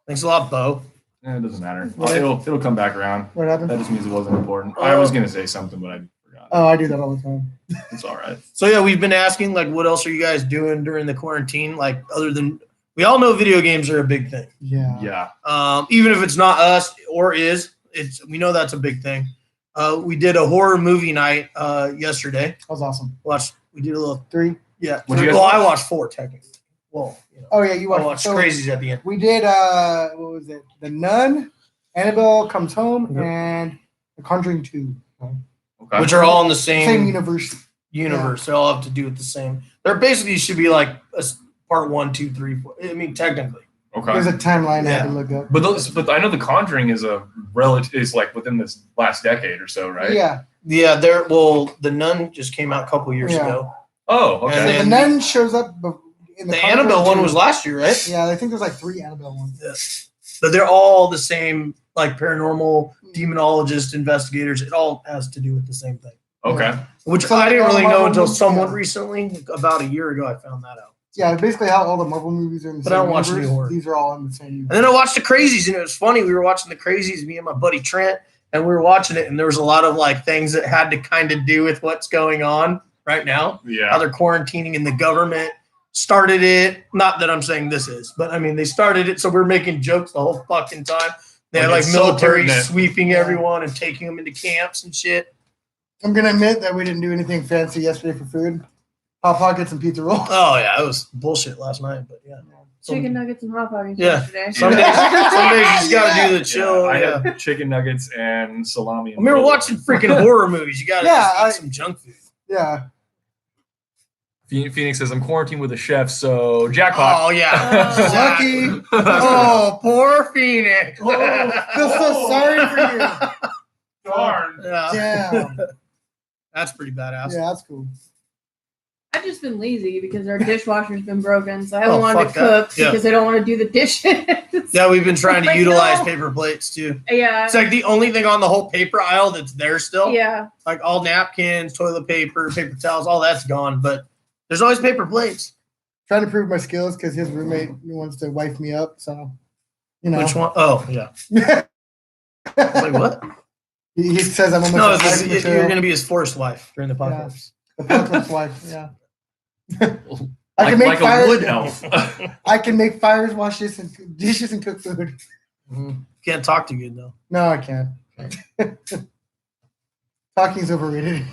thanks a lot, Bo. It doesn't matter. What? It'll come back around. What happened? That just means it wasn't important. I was gonna say something, but I forgot. Oh, I do that all the time. It's all right. So yeah, we've been asking like, what else are you guys doing during the quarantine? Like, other than we all know video games are a big thing. Yeah. Yeah. Even if it's not us or we know that's a big thing. We did a horror movie night yesterday. That was awesome. We did a little 3. yeah. What'd you guys Well, I watch? watched 4 technically. Well, Oh yeah, you I watched. watched so Crazies at the end. We did. What was it? The Nun, Annabelle Comes Home, Yep. and The Conjuring 2. Okay. Which are all in the Same same universe. universe. They all have to do with the same. They're basically should be like part 1, 2, 3, 4. I mean, technically. Okay. There's a timeline I had Yeah. to look up. But I know The Conjuring is like within this last decade or so, right? Yeah. Yeah, The Nun just came out a couple years Yeah. ago. Oh, And So okay. then- the nun shows up in The Conjuring Annabelle one 2. was last year, right? Yeah, I think there's like 3 Annabelle ones. But they're all the same, like paranormal, demonologist, investigators. It all has to do with the same thing. Okay. Which So I didn't all really Marvel know until movies, somewhat yeah. recently. About a year ago, I found that out. Yeah, basically how all the Marvel movies are in the But same I don't watch universe. any horror. These are all in the same universe. And then I watched The Crazies, and it was funny. We were watching The Crazies, me and my buddy Trent, and we were watching it, and there was a lot of like things that had to kind of do with what's going on right now. How Yeah. they're quarantining, and the government started it. Not that I'm saying this is, but I mean they started it, so we're making jokes the whole fucking time. They had Like, like it's so military pertinent. sweeping Yeah. everyone and taking them into camps and shit. I'm gonna admit that we didn't do anything fancy yesterday for food. Hot Pockets and pizza rolls. Oh yeah, it was bullshit last night, but yeah. Chicken nuggets and hot pockets Yeah. yesterday. Some days you just gotta do the chill. I Yeah. had chicken nuggets and salami. I remember watching freaking horror movies. You gotta Yeah, just eat some junk food. Yeah. Phoenix says I'm quarantined with a chef, so jackpot. Oh yeah. Oh. Lucky. Oh, poor Phoenix. Feel so sorry for you. Darn. Yeah. Damn. That's pretty badass. Yeah, that's cool. I've just been lazy because our dishwasher's been broken, so I haven't Oh, wanted fuck to that. cook Yeah. because I don't want to do the dishes. Yeah, we've been trying to Like, utilize no. paper plates too. Yeah. It's like the only thing on the whole paper aisle that's there still. Yeah. Like all napkins, toilet paper, paper towels, all that's gone. But there's always paper plates. Trying to prove my skills because his roommate wants to wife me up. So, you know. Which one? Oh, yeah. Like what? He says I'm almost No, a it's wife you're material. going to be his forced wife during the apocalypse. Apocalypse wife, yeah. I Like, can make like a fires. wood elf. I can make fires, wash dishes, and cook food. Mhm. Can't talk too good though. No, I can't. Talking's overrated.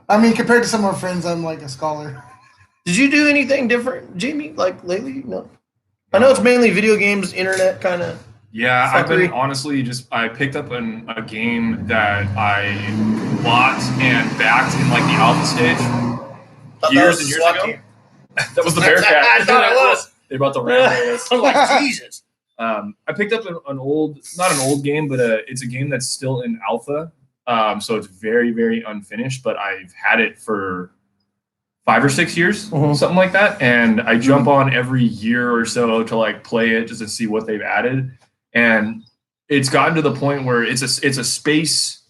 I mean, compared to some of our friends, I'm like a scholar. Did you do anything different, Jamie? Like lately? No. I know it's mainly video games, internet kind of. Yeah, I've been Fuckery. honestly I picked up a game that I bought and backed in like the alpha stage years and years ago. That was the Bearcat. I thought it was. They're about to ram us. I'm like, Jesus. I picked up an old, not an old game, but it's a game that's still in alpha. So it's very, very unfinished, but I've had it for 5 or 6 years, Mhm. something like that. And I jump on every year or so to like play it just to see what they've added. And it's gotten to the point where it's a space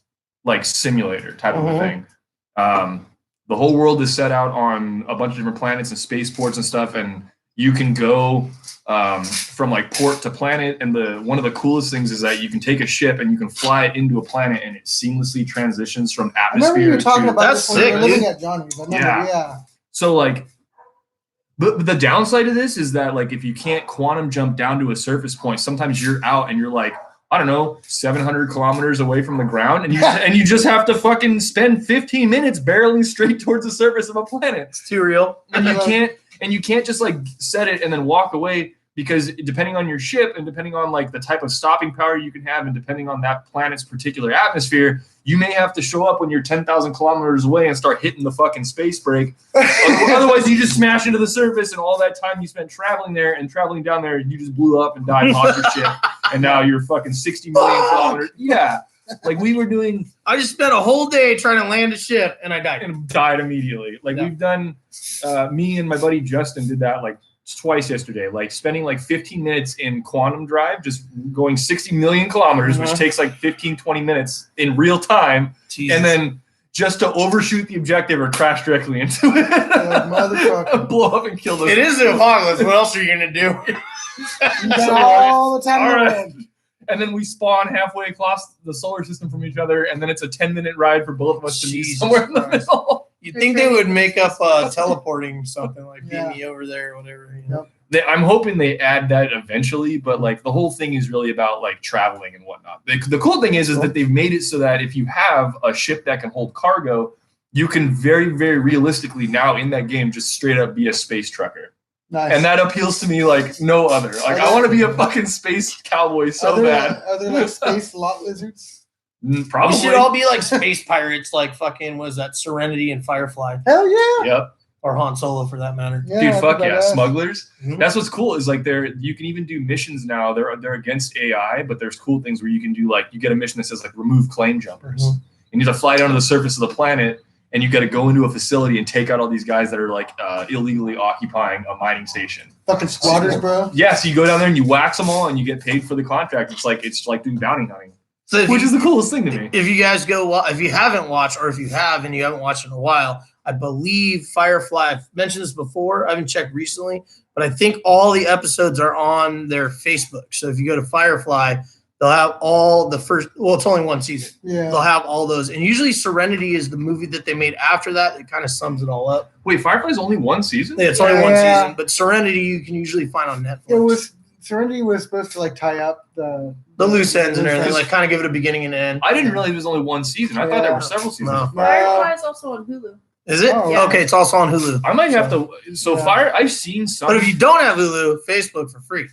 like simulator type of a Mhm. thing. The whole world is set out on a bunch of different planets and spaceports and stuff, and you can go from like port to planet. And one of the coolest things is that you can take a ship and you can fly it into a planet, and it seamlessly transitions from I remember you atmosphere were talking to. about That's this when we were sick, living dude. at Johnny's. I remember, Yeah. yeah. So like, but the downside of this is that like if you can't quantum jump down to a surface point, sometimes you're out and you're like, I don't know, 700 kilometers away from the ground, and you just have to fucking spend 15 minutes barreling straight towards the surface of a planet, It's too real. and you can't just like set it and then walk away, because depending on your ship and depending on like the type of stopping power you can have and depending on that planet's particular atmosphere, you may have to show up when you're 10,000 kilometers away and start hitting the fucking space brake. Otherwise, you just smash into the surface, and all that time you spent traveling there and traveling down there, you just blew up and died off your ship, and now you're fucking 60 million kilometers. Yeah, like we were doing I just spent a whole day trying to land a ship and I died. and died immediately. Like Yeah. we've done, me and my buddy Justin did that like twice yesterday, like spending like 15 minutes in quantum drive, just going 60 million kilometers, which Uh-huh. takes like 15, 20 minutes in real time. Jesus. And then just to overshoot the objective or crash directly into it, motherfucker. blow up and kill those. it is the apocalypse. What else are you gonna do? You got all the time in the All right. world. And then we spawn halfway across the solar system from each other, and then it's a 10-minute ride for both of us to meet Jesus somewhere in the Christ. middle. You'd think they would make up teleporting something like Yeah. beam me over there or whatever. You know? I'm hoping they add that eventually, but like the whole thing is really about like traveling and whatnot. The cool thing is that they've made it so that if you have a ship that can hold cargo, you can very, very realistically now in that game just straight up be a space trucker. Nice. And that appeals to me like no other. Like I want to be a fucking space cowboy so bad. Are there like space lot lizards? Probably. We should all be like space pirates, like fucking was that Serenity and Firefly, Hell yeah. Yep. or Han Solo for that matter. Yeah, Dude, that's fuck yeah, badass. smugglers. Mhm. That's what's cool is like you can even do missions now. They're against AI, but there's cool things where you can do like you get a mission that says like remove claim jumpers. Mhm. You need to fly down to the surface of the planet, and you got to go into a facility and take out all these guys that are like illegally occupying a mining station. Fucking squatters, bro. Yeah, so you go down there and you wax them all, and you get paid for the contract. It's like doing bounty hunting, So if which you, is the coolest thing to me. if you guys if you haven't watched, or if you have and you haven't watched in a while, I believe Firefly, I've mentioned this before, I haven't checked recently, but I think all the episodes are on their Facebook. So if you go to Firefly, they'll have all the first, well, it's only one season. Yeah. They'll have all those. And usually Serenity is the movie that they made after that. It kind of sums it all up. Wait, Firefly's only one season? Yeah, it's only one Yeah. season, but Serenity you can usually find on Netflix. It was Serenity was supposed to like tie up the loose ends and everything, ends. like kind of give it a beginning and an end. I didn't realize it was only one season. I thought there Yeah. were several seasons. No. Firefly is also on Hulu. Is it? Oh, yeah. Okay, it's also on Hulu. I might have to. So Yeah. I've seen some. But if you don't have Hulu, Facebook for free.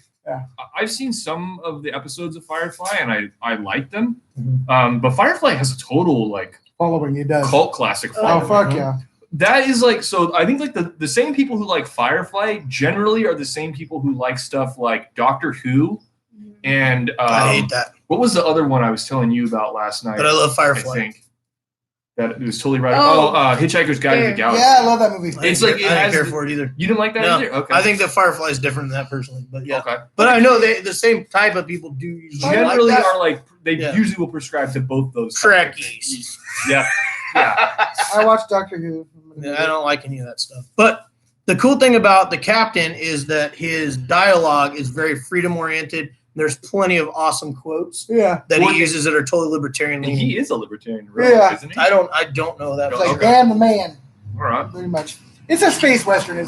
I've seen some of the episodes of Firefly, and I like them. Mhm. But Firefly has a total like following. It does. cult classic Oh following. fuck yeah. That is like so. I think like the same people who like Firefly generally are the same people who like stuff like Doctor Who and I hate that. what was the other one I was telling you about last night? But I love I Firefly. think that it was totally right. Oh. Hitchhiker's Guide to the Yeah. Galaxy. Yeah, I love that movie. It's like it I has didn't care the- for it either. You didn't like that No, either? Okay. I think that Firefly is different than that personally, but yeah. Okay. But I know the same type of people do usually Generally like that. are like they Yeah. usually will prescribe to both those types of Trekkies. things. Yeah. Yeah. I watched Doctor Who. Yeah, I don't like any of that stuff. But the cool thing about the captain is that his dialogue is very freedom oriented. There's plenty of awesome quotes Yeah. that Well, he uses that are totally libertarian And leaning. he is a libertarian, really, Yeah. isn't he? I don't know that. It's like Okay. damn the man, All right. pretty much. It's a space western. It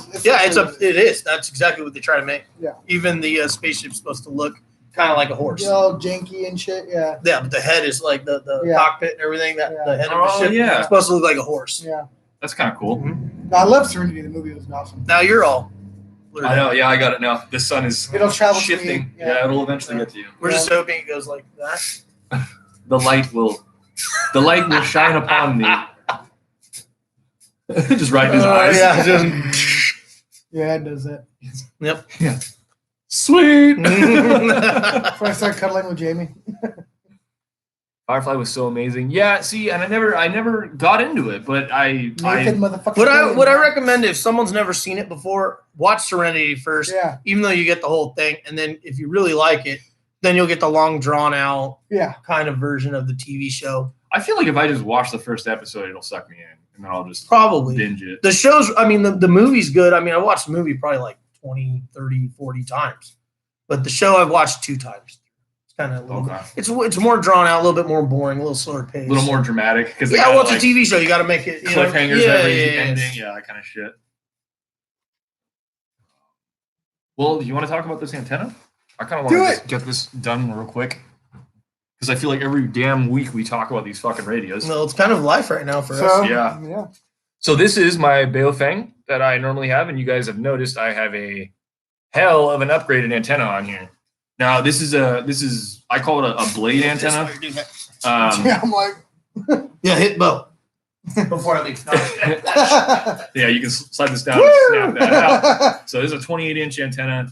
is. That's exactly what they try to make. Yeah. Even the spaceship's supposed to look kind of like a horse. all janky and shit. Yeah. Yeah, but the head is like the Yeah. cockpit and everything. That Yeah. the head of the Oh, ship yeah. is supposed to look like a horse. Yeah. That's kind of cool. No, I love Serenity. The movie was awesome. Now you're all. I know. Yeah, I got it now. The sun is It'll travel to shifting. me. Yeah. It'll eventually get to you. We're just hoping it goes like that. The light will shine upon me. Just right in his eyes. Yeah, just, Yeah, it does that. yep. Sweet. Before I start cuddling with Jamie. Firefly was so amazing. Yeah. See, and I never got into it, but Naked motherfucker. What I recommend if someone's never seen it before, watch Serenity first. Yeah. Even though you get the whole thing, and then if you really like it, then you'll get the long drawn out Yeah. kind of version of the TV show. I feel like if I just watch the first episode, it'll suck me in, and then I'll just Probably. binge it. The show's, I mean, the movie's good. I mean, I watched the movie probably like 20, 30, 40 times. But the show I've watched 2 times. It's kind of a little Okay. bit, it's more drawn out, a little bit more boring, a little slower pace. A little more dramatic because Yeah, well, it's a TV show. You got to make it, you know, cliffhangers yeah, every yeah, yeah. ending. Yeah, that kind of shit. Well, you want to talk about this antenna? I kind of Do want to it. get this done real quick because I feel like every damn week we talk about these fucking radios. Well, it's kind of life right now for So, us. Yeah. Yeah. So this is my Baofeng that I normally have, and you guys have noticed I have a hell of an upgraded antenna on here. Now this is I call it a blade antenna. Yeah, I'm like, Yeah, hit Bo before I leave. No. Yeah, you can slide this down and snap that out. So this is a 28-inch antenna.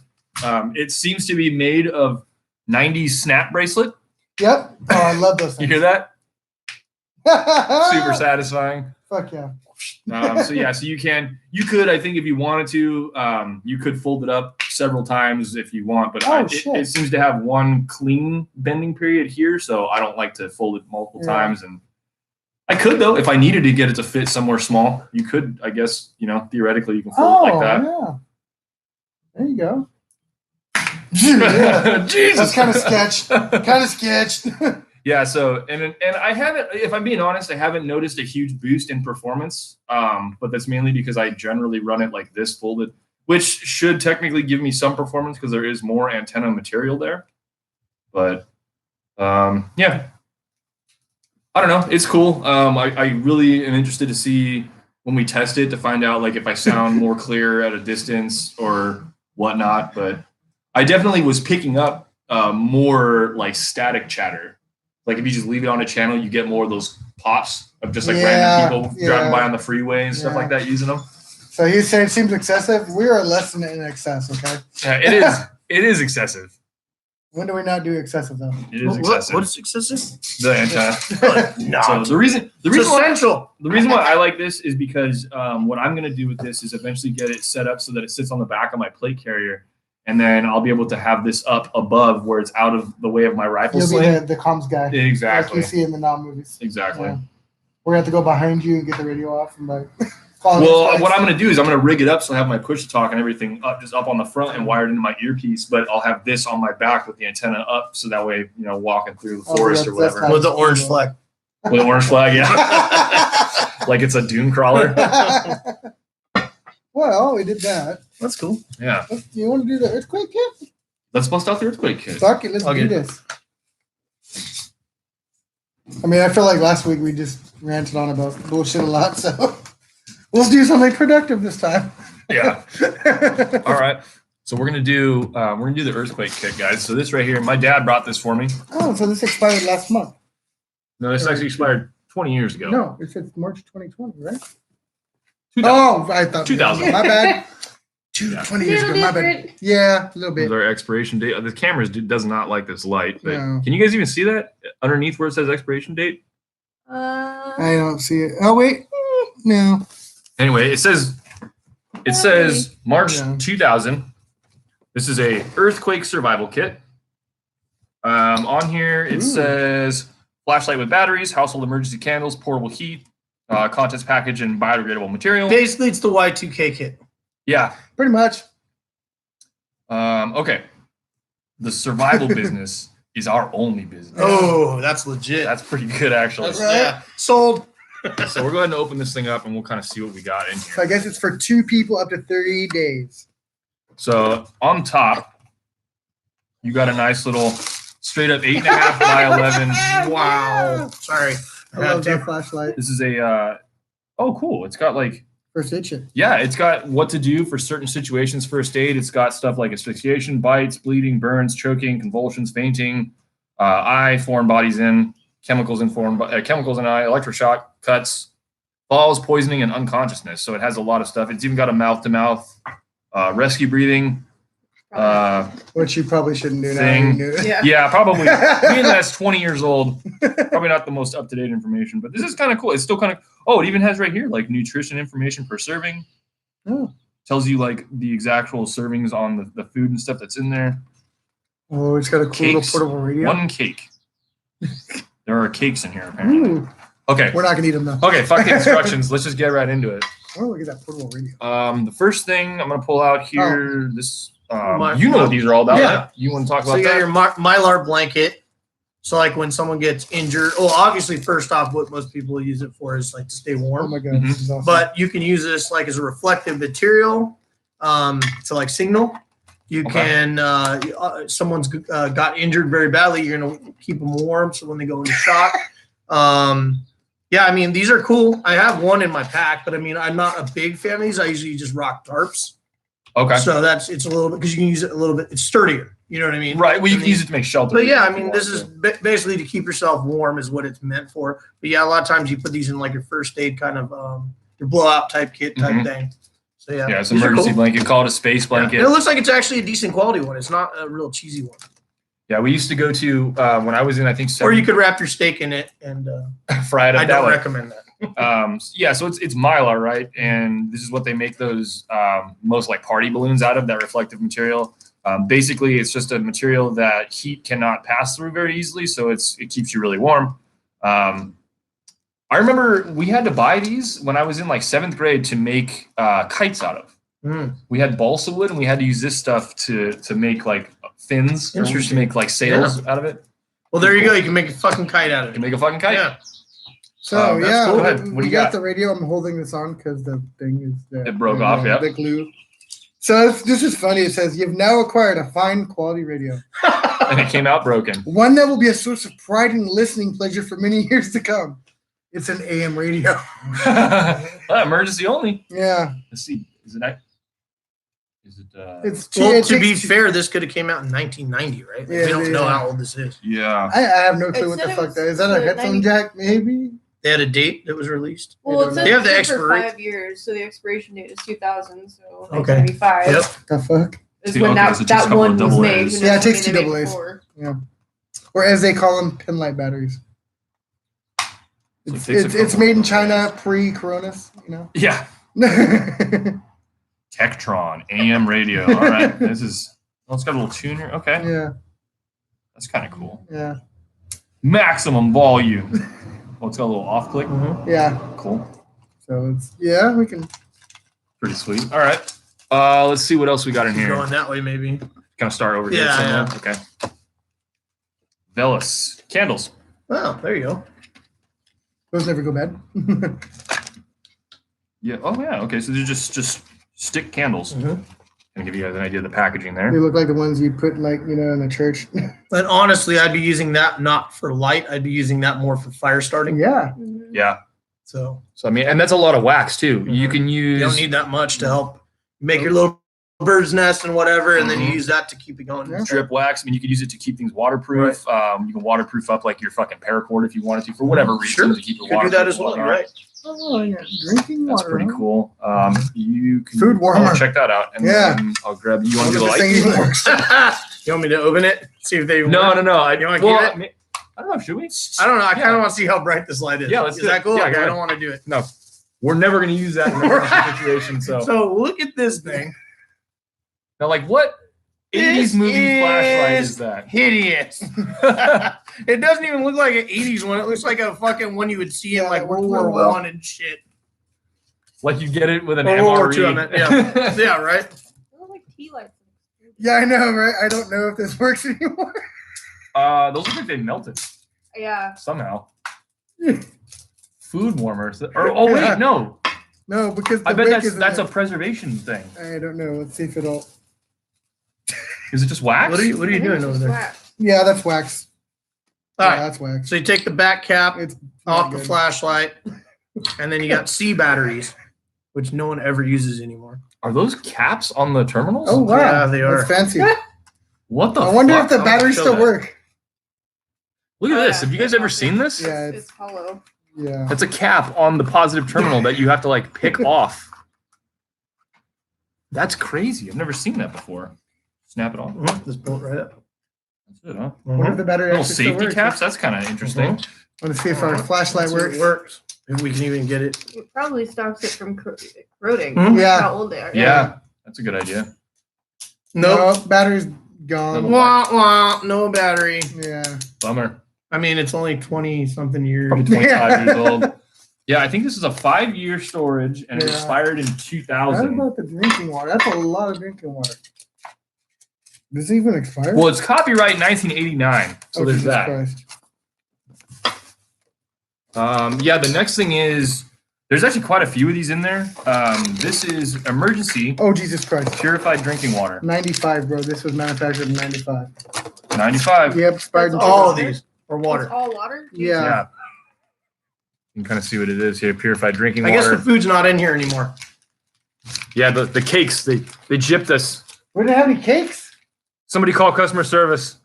It seems to be made of 90s snap bracelet. Yep. Oh, I love those You things. hear that? Super satisfying. Fuck yeah. So you could, I think if you wanted to, you could fold it up several times if you want, but Oh, shit. it seems to have one clean bending period here, so I don't like to fold it multiple Yeah. times. And I could though, if I needed to get it to fit somewhere small, you could, I guess, theoretically you can fold Oh, it like that. yeah. There you go. Yeah. Jesus, That's kind of sketched. Kind of sketched. Yeah, so and I haven't, if I'm being honest, I haven't noticed a huge boost in performance. But that's mainly because I generally run it like this folded, which should technically give me some performance because there is more antenna material there. But yeah, I don't know. It's cool. I really am interested to see when we test it to find out like if I sound more clear at a distance or whatnot. But I definitely was picking up more like static chatter. Like if you just leave it on a channel, you get more of those pops of just like random people driving by on the freeway and stuff like that using them. So he's saying it seems excessive. We are less than in excess, okay? Yeah, it is. It is excessive. When do we not do excessive though? It is excessive. What is excessive? The antenna. No. So the reason It's essential. the reason why I like this is because what I'm going to do with this is eventually get it set up so that it sits on the back of my plate carrier, and then I'll be able to have this up above where it's out of the way of my rifle You'll sling. be the comms guy. Exactly. Like you see in the non-movies. Exactly. Yeah. We're going to have to go behind you and get the radio off and like. Well, what I'm going to do is I'm going to rig it up so I have my push to talk and everything up just up on the front and wired into my earpiece, but I'll have this on my back with the antenna up so that way, walking through the forest or whatever. With the orange flag. With an orange flag, yeah. Like it's a dune crawler. Well, we did that. That's cool. Yeah. You want to do the earthquake kit? Let's bust out the earthquake kit. Fuck it, let's do this. I mean, I feel like last week we just ranted on about bullshit a lot, so let's do something productive this time. Yeah. All right. So we're gonna do the earthquake kit, guys. So this right here, my dad brought this for me. Oh, so this expired last month. No, this actually expired 20 years ago. No, it says March 2020, right? 2000. Oh, I thought 2000. My bad. Yeah. 20 years ago, my bad. Different. Yeah, a little This is bit. our expiration date. The camera does not like this light, but No. can you guys even see that underneath where it says expiration date? I don't see it. Oh wait, no. Anyway, it says March Yeah. 2000. This is a earthquake survival kit. On here it says flashlight with batteries, household emergency candles, portable heat, contents package, and biodegradable material. Basically, it's the Y2K kit. Yeah. Pretty much. Okay. The survival business is our only business. Oh, that's legit. That's pretty good, actually. That's yeah. Sold. So we're going to open this thing up, and we'll kind of see what we got in So here. I guess it's for 2 people up to 30 days. So on top, you got a nice little straight up 8.5 by 11. Wow. Sorry. I love that flashlight. This is a oh cool. It's got like First aid shit. yeah, it's got what to do for certain situations first aid. It's got stuff like asphyxiation, bites, bleeding, burns, choking, convulsions, fainting, eye, foreign bodies in, chemicals in chemicals in eye, electroshock, cuts, falls, poisoning, and unconsciousness. So it has a lot of stuff. It's even got a mouth-to-mouth rescue breathing. Which you probably shouldn't do now. Thing. You knew. Yeah, probably. Being that's 20 years old, probably not the most up-to-date information, but this is kind of cool. It's still kind of, it even has right here, like nutrition information per serving. Oh. Tells you like the actual servings on the food and stuff that's in there. Oh, it's got a cool little Cakes. portable radio. One cake. There are cakes in here, apparently. Ooh. Okay. We're not gonna eat them though. Okay, fuck the instructions. Let's just get right into it. Oh, look at that portable radio. The first thing I'm going to pull out here, this, My- you know what these are all about. Yeah. Right? You want to talk So about you got that? your Mylar blanket. So like when someone gets injured, well, obviously first off, what most people use it for is like to stay Oh warm. my god, Mhm. this is awesome. But you can use this like as a reflective material to like signal. You Okay. can someone's got injured very badly. You're gonna keep them warm so when they go into shock. Yeah, I mean these are cool. I have one in my pack, but I mean I'm not a big fan of these. I usually just rock tarps. Okay. So it's a little bit because you can use it a little bit. It's sturdier. You know what I mean? Right. Well, you I can mean, use it to make shelter. But yeah, I if you mean, want this to. is basically to keep yourself warm is what it's meant for. But yeah, a lot of times you put these in like your first aid kind of your blowout type kit type Mhm. thing. So yeah, Yeah, it's an these are emergency cool. blanket. Call it a space blanket. And it looks like it's actually a decent quality one. It's not a real cheesy one. Yeah, we used to go to when I was in, I think, Or you could wrap your steak in it, and fry it up I that don't way. recommend that. Yeah, so it's Mylar, right? And this is what they make those most like party balloons out of, that reflective material. Basically, it's just a material that heat cannot pass through very easily, so it keeps you really warm. I remember we had to buy these when I was in like 7th grade to make kites out of. Mm. We had balsa wood, and we had to use this stuff to make like fins, or to Interesting. make like sails out of it. Well, there you go. You can make a fucking kite out You of can it. make a fucking kite. Yeah. So that's yeah, cool. Go ahead. What do we you got got? the radio. I'm holding this on because the thing is there. It broke off, yeah. The glue. So this is funny. It says you've now acquired a fine quality radio, And it came out broken. one that will be a source of pride and listening pleasure for many years to come. It's an AM radio. Emergency only. Yeah, Let's see. Is it? it's Well, it to be takes- fair, this could have came out in 1990, right? Like, Yeah, we don't know yeah. how old this is. Yeah. I have no clue It what said the it fuck was that is. Is that a the headphone 90 jack? Maybe. They had a date that was released. Well, it says They have the it's good for expiration. 5 years, so the expiration date is 2000. So Okay. 1995 Yep. The fuck? is See, when okay, that, so it takes a that couple one of was double made. A's. Who Yeah, knows it takes how many 2 they made double A's. before. Yeah. Or as they call them, pin light batteries. So It's made in China pre-Coronas, you know. Yeah. Tektron AM radio. All right, this is. Oh, it's got a little tuner. Okay, Yeah. that's kind of cool. Yeah. Maximum volume. Oh, it's got a little off click. Yeah. Cool. So we can. Pretty sweet. All right. Let's see what else we got in here. Going that way, maybe. Kind of start over here Yeah, somewhere. yeah. Okay. Velis candles. Oh, there you go. Those never go bad. Yeah. Oh yeah. Okay. So they're just stick candles. Mhm. Gonna give you guys an idea of the packaging there. They look like the ones you'd put like, you know, in a church. And honestly, I'd be using that not for light. I'd be using that more for fire starting. Yeah. Mhm. Yeah. So So I mean, and that's a lot of wax too. You can you use. don't need that much to help make your little bird's nest and whatever, and then you Mhm. use that to keep it going. Yeah. drip wax. I mean, you could use it to keep things waterproof. You can waterproof up like your fucking paracord if you wanted to, for whatever reason. Sure. To keep it You could do waterproof. that as well. You're right. Oh, yeah. Drinking That's water. pretty huh? cool. You can Food warmer. Oh, check that out. And Yeah. then I'll grab. You I want to wonder do if the this light? thing even works. You want me to open it? See if they No. You wanna well, keep it? I mean, I don't know. Should we? I don't know. I kind Yeah. of want to see how bright this light is. Yeah, let's Is do that it. cool? Yeah, Okay, go I ahead. don't want to do it. No, we're never going to use that in a Right. situation. So So look at this thing. now, like, what 80s This movie flashlight is is that? Hideous. It doesn't even look like an 80s one. It looks like a fucking one you would see in Yeah, like it worked World War real well. One and shit. Like you get it with an Or World War MRE. II, I meant, yeah. Yeah, right? They look like tea lights. Yeah, I know, right? I don't know if this works anymore. Those look like they melted Yeah. somehow. Food warmers. Oh Yeah. wait, no. No, because the I bet wick that's isn't that's a there. preservation thing. I don't know. Let's see if it'll. Is it just wax? What are you I think doing it's over just there? wax. Yeah, that's wax. All Yeah, right. that's wax. So you take the back cap It's off not the good. flashlight, and then you got C batteries, which no one ever uses anymore. Are those caps on the terminals? Oh wow, Yeah, they that's are. fancy. What the I wonder fuck? if the I'll batteries show still that. work. Look at Oh, this. yeah. Have you guys ever seen this? Yeah, It's hollow. Yeah. That's a cap on the positive terminal that you have to like pick off. That's crazy. I've never seen that before. Snap it off. Just pull it right up. That's it, huh? I wonder if the battery Little actually still safety works. caps. That's kind of interesting. I want to see if our flashlight See if works. it works. Maybe we can even get it. It probably stops it from corroding. Hmm? Yeah. How old they are. Yeah, that's a good idea. Nope. No, battery's gone. Wah, wah, no battery. Yeah. Bummer. I mean, it's only 20 something years. Probably 25 years old. Yeah, I think this is a 5-year storage and it Yeah. expired in What 2000. about the drinking water? That's a lot of drinking water. Does it even expire? Well, it's copyright 1989. So Oh, there's Jesus that. Christ. Yeah, the next thing is there's actually quite a few of these in there. This is emergency Oh, Jesus Christ. purified drinking water. 95, bro. This was manufactured in 95. 95. Yep, expired in That's All of 2000. these or It's water. all water? Yeah. Yeah. You can kind of see what it is here. Purified drinking I guess water. the food's not in here anymore. Yeah, the cakes, they gypped us. We didn't have any cakes? Somebody call customer service.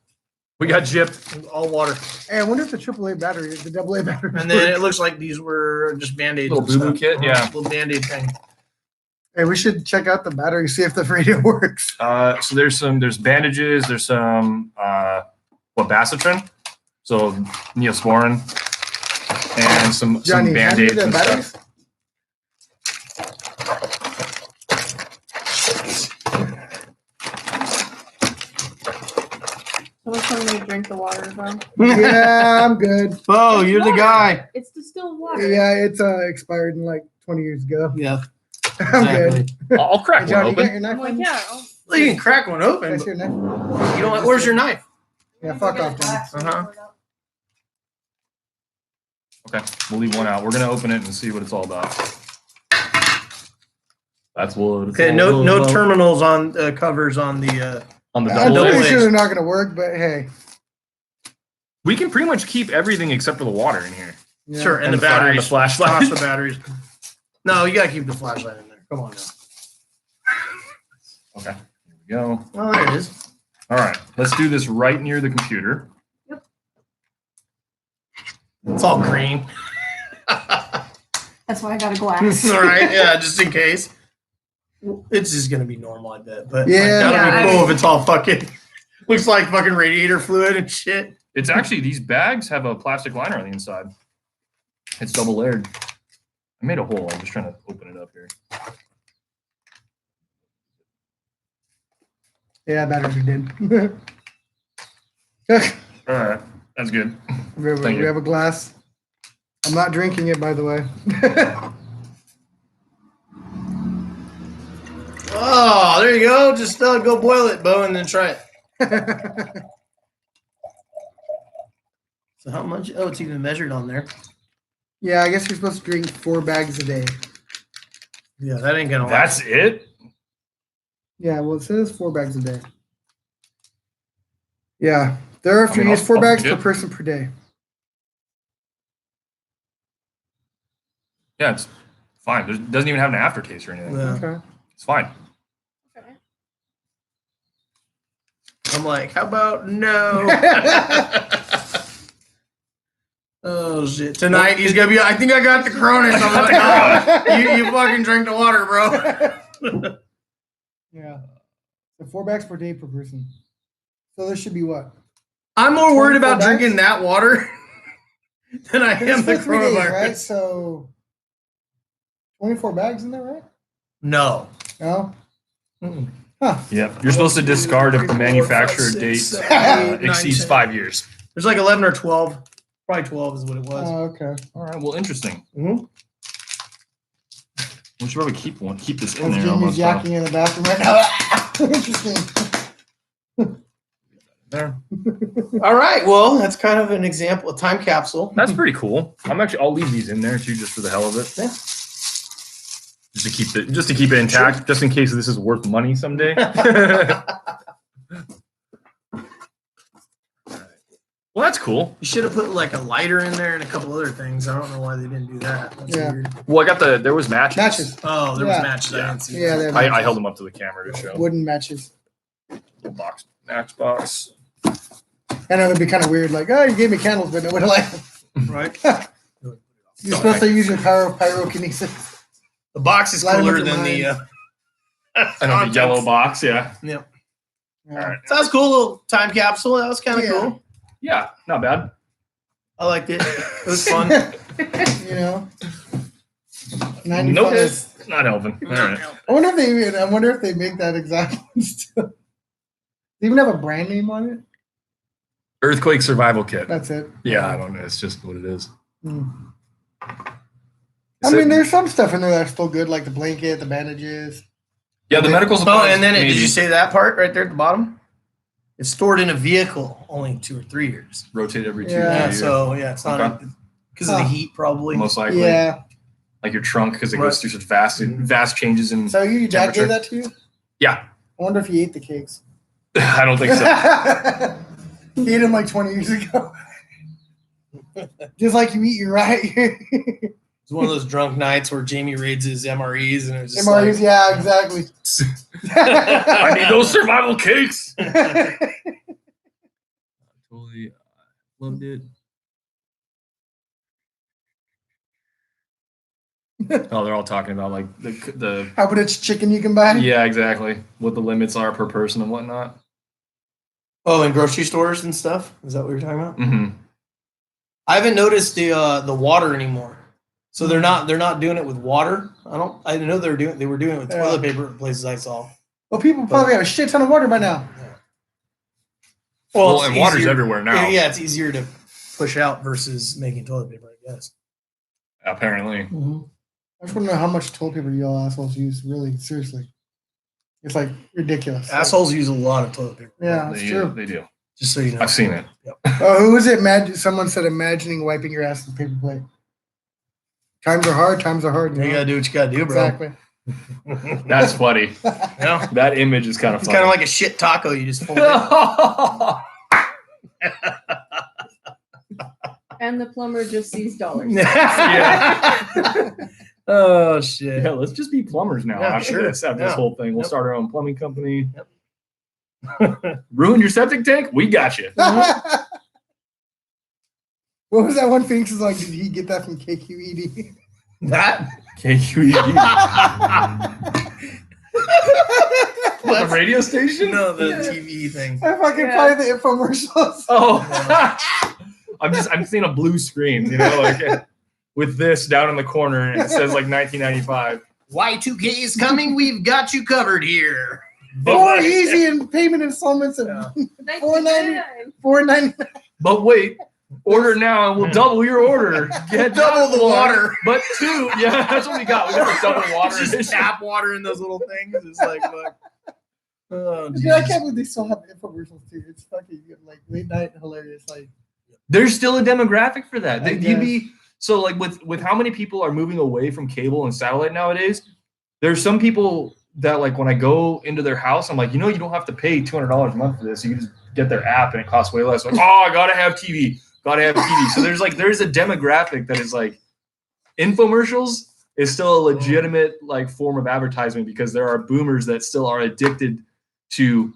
We got gypped. All water. Hey, I wonder if the AAA battery, the AA battery. And then it looks like these were just Band-Aids. Little and boo-boo stuff. kit, yeah. Little Band-Aid thing. Hey, we should check out the battery, see if the radio works. So there's bandages, there's some Bassitrin, so Neosporin, and some Johnny, hand me band-aids the and batteries. stuff. Someone's telling me to drink the water, though. Yeah, I'm good. Oh, you're the guy. It's distilled water. Yeah, it's expired in like 20 years ago. Yeah. I'm good. I'll Hey, crack one Johnny, you got open. your knife? I'm like, on you? yeah. Well, you can crack one open. That's But your knife? you know what? Where's your knife? Yeah, fuck off, Johnny. Uh-huh. Okay, we'll leave one out. We're gonna open it and see what it's all about. That's what. It's Okay, all no about. terminals on covers on the. On the I'm double double pretty A. sure they're not going to work, but hey. We can pretty much keep everything except for the water in here. Yeah. Sure, and the the fire and batteries. the flashlight. Toss the batteries. No, you gotta keep the flashlight in there. Come on now. Okay, here we go. Oh, there it is. All right, let's do this right near the computer. It's all green. That's why I got a glass. All right, yeah, just in case. It's just gonna be normal, I bet. But Yeah. that'll Yeah, be cool I- if it's all fucking looks like fucking radiator fluid and shit. It's actually, these bags have a plastic liner on the inside. It's double layered. I made a hole. I'm just trying to open it up here. Yeah, batteries are dead. All right, that's good. we Thank you. have a glass. I'm not drinking it, by the way. Oh, there you go. Just go boil it, Bo, and then try it. So how much? Oh, it's even measured on there. Yeah, I guess you're supposed to drink 4 bags a day. Yeah, that ain't gonna. That's it? Yeah, well, it says 4 bags a day. Yeah, there are if I you mean, use I'll 4 bags fucking per do it. person per day. Yeah, it's fine. It doesn't even have an aftertaste or anything. Yeah. Okay. It's fine. Okay. I'm like, how about no? Oh shit! Tonight he's gonna be. I think I got the Cronus. I'm like, oh, you fucking drink the water, bro. Yeah. So 4 bags per day per person. So there should be what? I'm more worried about 24 drinking that water than I am the It's 3 days, coronavirus. right? So 24 bags in there, right? No. No? Mm-mm. Huh. Yep. You're supposed to discard if the manufacturer 4, 5, date 6, 7, 8, 9, exceeds 10. 5 years. There's like 11 or 12. Probably 12 is what it was. Oh, okay. All right. Well, interesting. Mm-hmm. We should probably keep this in As there. Jamie's Almost yakking in the bathroom right now. Interesting. there. All right. Well, that's kind of an example, a time capsule. That's pretty cool. I'll leave these in there too, just for the hell of it. Yeah. Just to keep it intact, just in case this is worth money someday. Well, that's cool. You should have put like a lighter in there and a couple other things. I don't know why they didn't do that. That's Yeah. weird. Well, there was matches. Matches. Oh, there Yeah. was matches. I Yeah. didn't see Yeah, that. they're I matches. held them up to the camera to show. Wooden matches. Matchbox. I know it'd be kind of weird, like, oh, you gave me candles, but nobody like them. Right. You're supposed to use your power of pyrokinesis. The box is Light 'em cooler up your than the. I know the yellow box. Yeah. Yep. Yeah. All right. So that was cool. Little time capsule. That was kind of Yeah. cool. Yeah. Not bad. I liked it. It was fun. You know? 95. Nope. Not helping. All right. I wonder if they make that exact one still. Do they even have a brand name on it? Earthquake survival kit. That's it. Yeah, I don't know. It's just what it is. Hmm. I mean, there's some stuff in there that's still good, like the blanket, the bandages. Yeah, the medical Oh, supplies. and then did maybe you say that part right there at the bottom? It's stored in a vehicle only 2 or 3 years. rotate every 2 Yeah. Yeah, years? so yeah, it's not Okay. because of the heat, probably. Most likely. Yeah. Like your trunk, because it Right. goes through such vast changes in. So your dad Temperature. gave that to you? Yeah. I wonder if he ate the cakes. I don't think so. He ate them like 20 years ago. Just like you eat your right. It's one of those drunk nights where Jamie raids his MREs and it was just MREs, like, yeah, exactly. I need those survival cakes. Totally loved it. Oh, they're all talking about like the How much chicken you can buy? yeah, exactly. What the limits are per person and whatnot. oh, in grocery stores and stuff. Is that what you're talking about? Mm-hmm. I haven't noticed the water anymore. So they're not doing it with water. I know they were doing it with toilet paper at places I saw. Well, people probably have a shit ton of water by now. Well, it's and water's easier- everywhere now. Yeah, it's easier to push out versus making toilet paper, I guess. Apparently. I just want to know how much toilet paper y'all assholes use, really, seriously. It's like ridiculous. Assholes use a lot of toilet paper. Yeah, that's true. They do. Just so you know. I've seen it. Oh, who was it? Someone said, imagining wiping your ass with a paper plate. Times are hard. You gotta do what you gotta do, bro. Exactly. That's funny. Yeah. That image is kind of It's funny. kind of like a shit taco. You just fold it. And the plumber just sees dollars. Yeah. Oh shit. Yeah, let's just be plumbers now. Yeah, after sure. this Yeah. whole thing, we'll Yep. start our own plumbing company. Ruin your septic tank? We got you. What was that one thing? She's like, did he get that from KQED? That? KQED. What, the radio station? No, the TV thing. I fucking play the infomercials. Oh, I'm seeing a blue screen, like with this down in the corner, and it says like 1995. Y2K is coming. We've got you covered here. Or easy in payment installments of $4.99. But wait, order now and we'll double your order. Get Double the water. But 2, yeah, that's what we got. We got the double water. It's just tap water in those little things. It's like, look. Oh, Dude, I can't believe they still have infomercials too. It's fucking like late night hilarious. Like, there's still a demographic for that. I guess. So like with how many people are moving away from cable and satellite nowadays, there's some people that like when I go into their house, I'm like, you don't have to pay $200 a month for this. You can just get their app and it costs way less. Like, I gotta have TV. So there's a demographic that is like infomercials is still a legitimate like form of advertisement because there are boomers that still are addicted to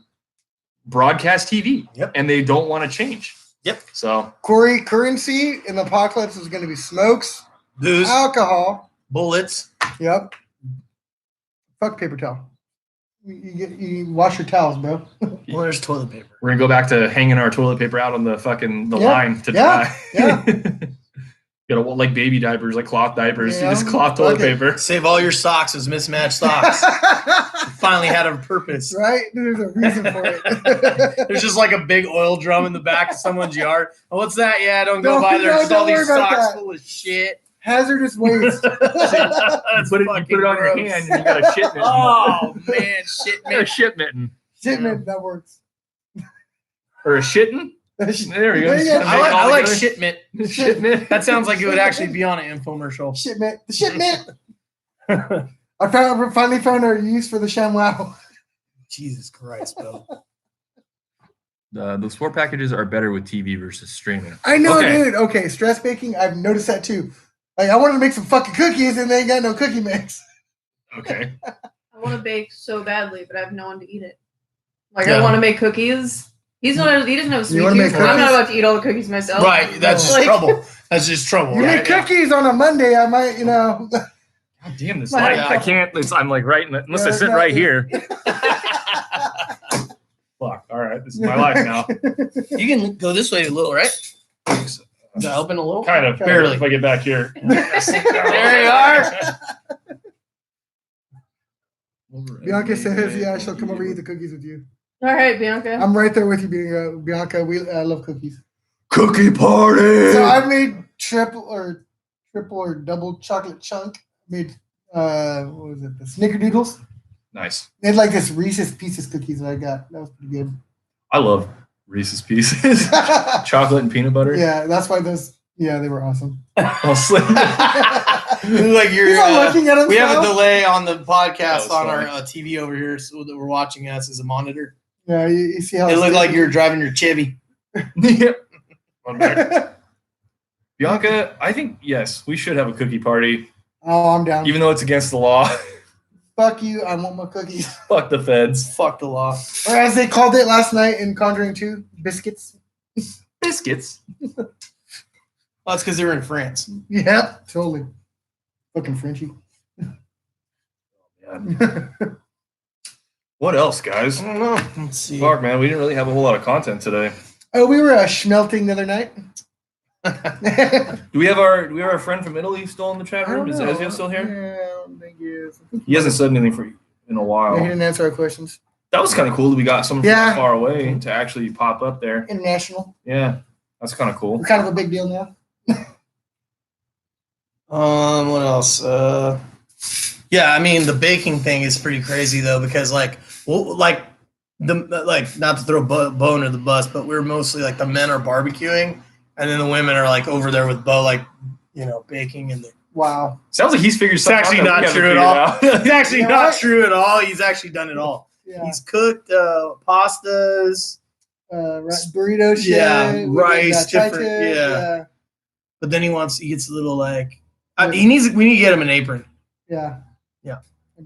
broadcast TV. Yep. And they don't want to change. Yep. So currency in the apocalypse is going to be smokes, booze, alcohol, bullets. Yep. Fuck paper towel. You wash your towels, bro. Well, there's toilet paper. we're gonna go back to hanging our toilet paper out on the line to dry. Yeah. Like baby diapers, like cloth diapers. Yeah. You just cloth toilet paper. Save all your socks as mismatched socks. Finally had a purpose. Right? There's a reason for it. There's just like a big oil drum in the back of someone's yard. Oh, what's that? Yeah, don't go No, by there. no, There's don't all these worry about socks that. full of shit. Hazardous waste. You put it on your gross. hand and you got a shit mitten. Oh man, shit, You got a man. shit mitten. Shipment, that works. Or a shitten? There we go. There you go. I like shit mitt. Shit mitten. That sounds like it would actually be on an infomercial. Shipment. The shipment. I finally found our use for the ShamWow. Jesus Christ, bro. The sport packages are better with TV versus streaming. I know, Okay. dude. Okay, stress baking. I've noticed that too. Like, I wanted to make some fucking cookies and they ain't got no cookie mix. Okay. I want to bake so badly, but I have no one to eat it. Like Yeah. I want to make cookies. He doesn't have a sweet wanna tooth. make I'm not cookies? about to eat all the cookies myself. Right, that's just Like- trouble. That's just trouble, You right? make cookies on a Monday, I might, God damn this Wow. light. I can't. I'm like right in the, unless I Yeah, sit no, right it- here. Fuck. All right. This is my life now. You can go this way a little, right? Is that open a little? Kind of. Barely. If I get back here. There you are. Bianca says, yeah, she'll come over and eat the cookies with you. All right, Bianca. I'm right there with you, Bianca. I love cookies. Cookie party. So I made triple or double chocolate chunk. Made what was it? The Snickerdoodles. Nice. They had like this Reese's Pieces cookies that I got. That was pretty good. I love Reese's Pieces. Chocolate and peanut butter. Yeah, that's why those. Yeah, they were awesome. I'll slip. Like you're, He's all looking at himself. we have a delay on the That podcast was on funny. our TV over here, so that we're watching us as a monitor. Yeah, you see how It looked like you're driving your Chevy. Yeah. I'm back. Bianca, I think yes, we should have a cookie party, Oh, I'm down. even though it's against the law. Fuck you. I want my cookies. Fuck the feds. Fuck the law. Or as they called it last night in Conjuring 2, biscuits. Biscuits. Well, that's because they were in France. Yep, totally. Fucking Frenchie. What else, guys? I don't know. Let's see. Fuck, man, we didn't really have a whole lot of content today. Oh, we were schmelting the other night. Do we have our friend from Italy still in the chat I room? don't Is know. Ezio still here? Yeah, I don't think he is. He hasn't said anything for in a while. Yeah, he didn't answer our questions. That was kind of cool that we got someone Yeah. from far away to actually pop up there. International. Yeah, that's kind of cool. We're kind of a big deal now. What else? Yeah, I mean the baking thing is pretty crazy though because like not to throw Bo under the bus, but we're mostly like the men are barbecuing and then the women are like over there with Bo, like baking and. Wow. Sounds like he's figured It's something actually out that not we haven't true at figured all. out. It's actually You know not what? true at all. He's actually done it all. Yeah. He's cooked pastas, Burrito shit. Yeah, we did, rice, chai different- tip, yeah. but then he gets a little like we need to get him an apron. Yeah. Yeah.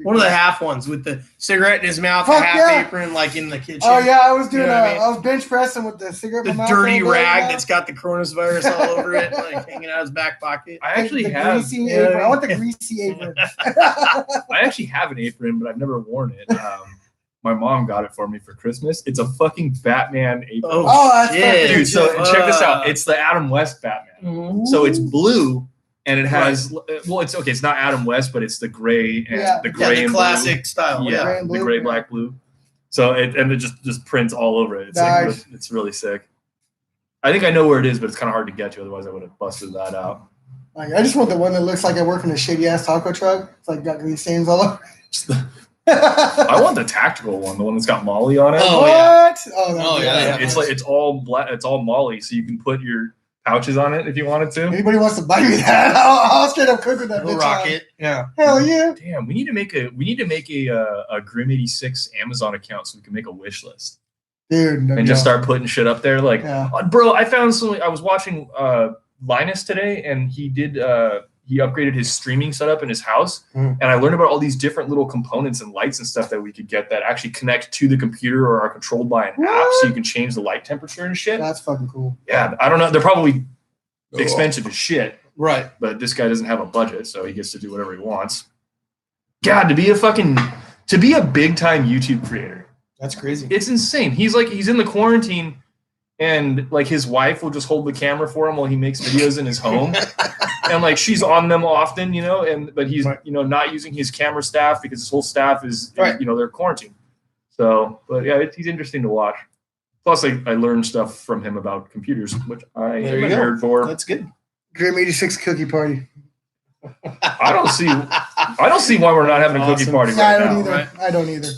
One of the half ones with the cigarette in his mouth, Fuck a half yeah. apron, like in the kitchen. Oh yeah, I was doing. You know what I mean? I was bench pressing with the cigarette. The in my mouth dirty all day, rag you know? that's got the coronavirus all over it, like hanging out of his back pocket. I actually the have. greasy Yeah. apron. I want the greasy apron. I actually have an apron, but I've never worn it. My mom got it for me for Christmas. It's a fucking Batman apron. Oh, that's shit. Dude, so and check this out. It's the Adam West Batman. Mhm. So it's blue, and it has well, it's okay. It's not Adam West, but it's the gray and the gray and classic blue. style. Yeah, Yeah. Gray and the blue, gray, yeah. black, blue. So it just prints all over it. It's Nice. like it's really sick. I think I know where it is, but it's kind of hard to get to. Otherwise, I would have busted that out. Like, I just want the one that looks like I work in a shitty ass taco truck. It's like got grease stains all over. I want the tactical one, the one that's got Molly on it. Oh, What? yeah. Oh, yeah. It's like it's all black. It's all Molly, so you can put your pouches on it if you wanted to. Anybody wants to buy me that? I'll straight up cook with that. We'll bitch rock on. it. Yeah. Hell yeah. Damn, we need to make a Grim 86 Amazon account so we can make a wish list Dude. and just start putting shit up there. Like, Yeah. bro, I found something. I was watching Linus today, and he did. He upgraded his streaming setup in his house, and I learned about all these different little components and lights and stuff that we could get that actually connect to the computer or are controlled by an app, so you can change the light temperature and shit. That's fucking cool. Yeah, I don't know. They're probably expensive as shit, Right. but this guy doesn't have a budget, so he gets to do whatever he wants. God, to be a big time YouTube creator, That's crazy. it's insane. He's in the quarantine, and like his wife will just hold the camera for him while he makes videos in his home. And like she's on them often, but he's not using his camera staff because his whole staff is they're quarantined. So, but yeah, he's interesting to watch. Plus, I learned stuff from him about computers, which I am a nerd for. That's good. Grim 86 cookie party. I don't see why we're not having a cookie Awesome. party Yeah, I right don't now. either. right? I don't either.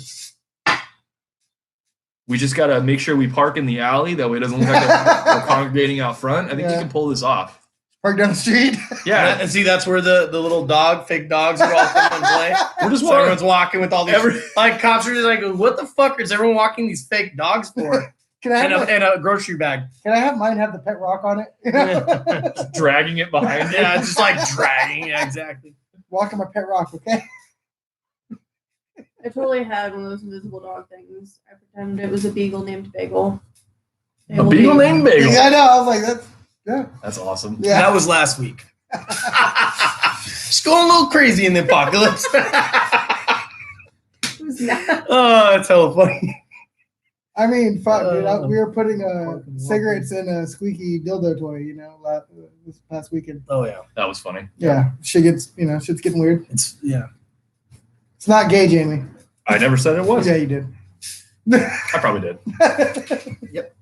We just gotta make sure we park in the alley. That way, it doesn't look like we're congregating out front. I think we Yeah. can pull this off. Park down the street. Yeah, And see, that's where the little fake dogs are all coming and play. we're just So walking. everyone's walking with all these like cops are just like, what the fuck is everyone walking these fake dogs for? Can I have and a grocery bag. Can I have mine have the pet rock on it? dragging it behind. Yeah, it's just like dragging. Yeah, exactly. Walking my pet rock, okay? I totally had one of those invisible dog things. I pretended it was a beagle named Bagel. A beagle named Bagel. Yeah, I know. I was like, That's awesome. yeah. That was last week. Just going a little crazy in the apocalypse. Who's that? Oh, that's hella funny. I mean, fuck, dude. We were putting fucking cigarettes in a squeaky dildo toy, this past weekend. Oh yeah, That was funny. Yeah, shit's getting weird. it's It's not gay, Jamie. I never said it was. Yeah, you did. I probably did. Yep.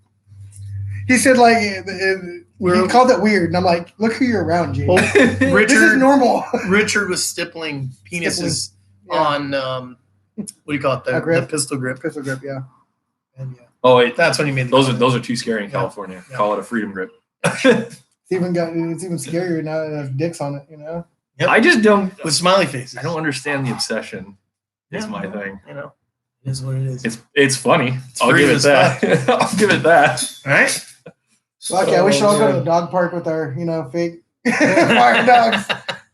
He said like he called it weird, and I'm like, look who you're around, Jamie. Well, This is Richard. normal. Richard was stippling penises Yeah. on what do you call it? A grip? The pistol grip. Pistol grip, yeah. And yeah, Oh wait, that's when he made those are too scary in Yeah. California. Yeah. Call it a freedom grip. It's even scarier now that it has dicks on it, Yep. I just don't. with smiley faces. I don't understand the obsession. Is Yeah, my well, thing. You know, it is what it is. It's funny. I'll free give it as that. I'll give it that. All right. Fuck yeah, we should all go to man. the dog park with our, fake fire dogs.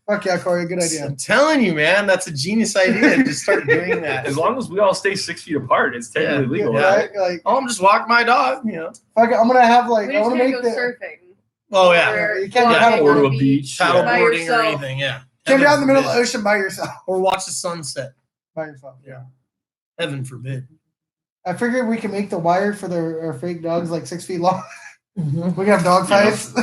Fuck yeah, Corey, good idea. I'm telling you, man, that's a genius idea. Just start doing that. As long as we all stay 6 feet apart, it's technically Yeah. legal. Yeah. Right? Like, Oh, I'm just walking my dog. fuck it, I'm gonna have We I just want to can't make go the surfing. Oh yeah, Or You can't walking Or on to the a beach. By paddleboarding or yourself. anything. Yeah. can't be out in the Heaven middle of the forbid. ocean by yourself. Or watch the sunset. By yourself. Yeah. Heaven forbid. I figured we can make the wire for our fake dogs like 6 feet long. Mm-hmm. We can have dog Yeah. fights.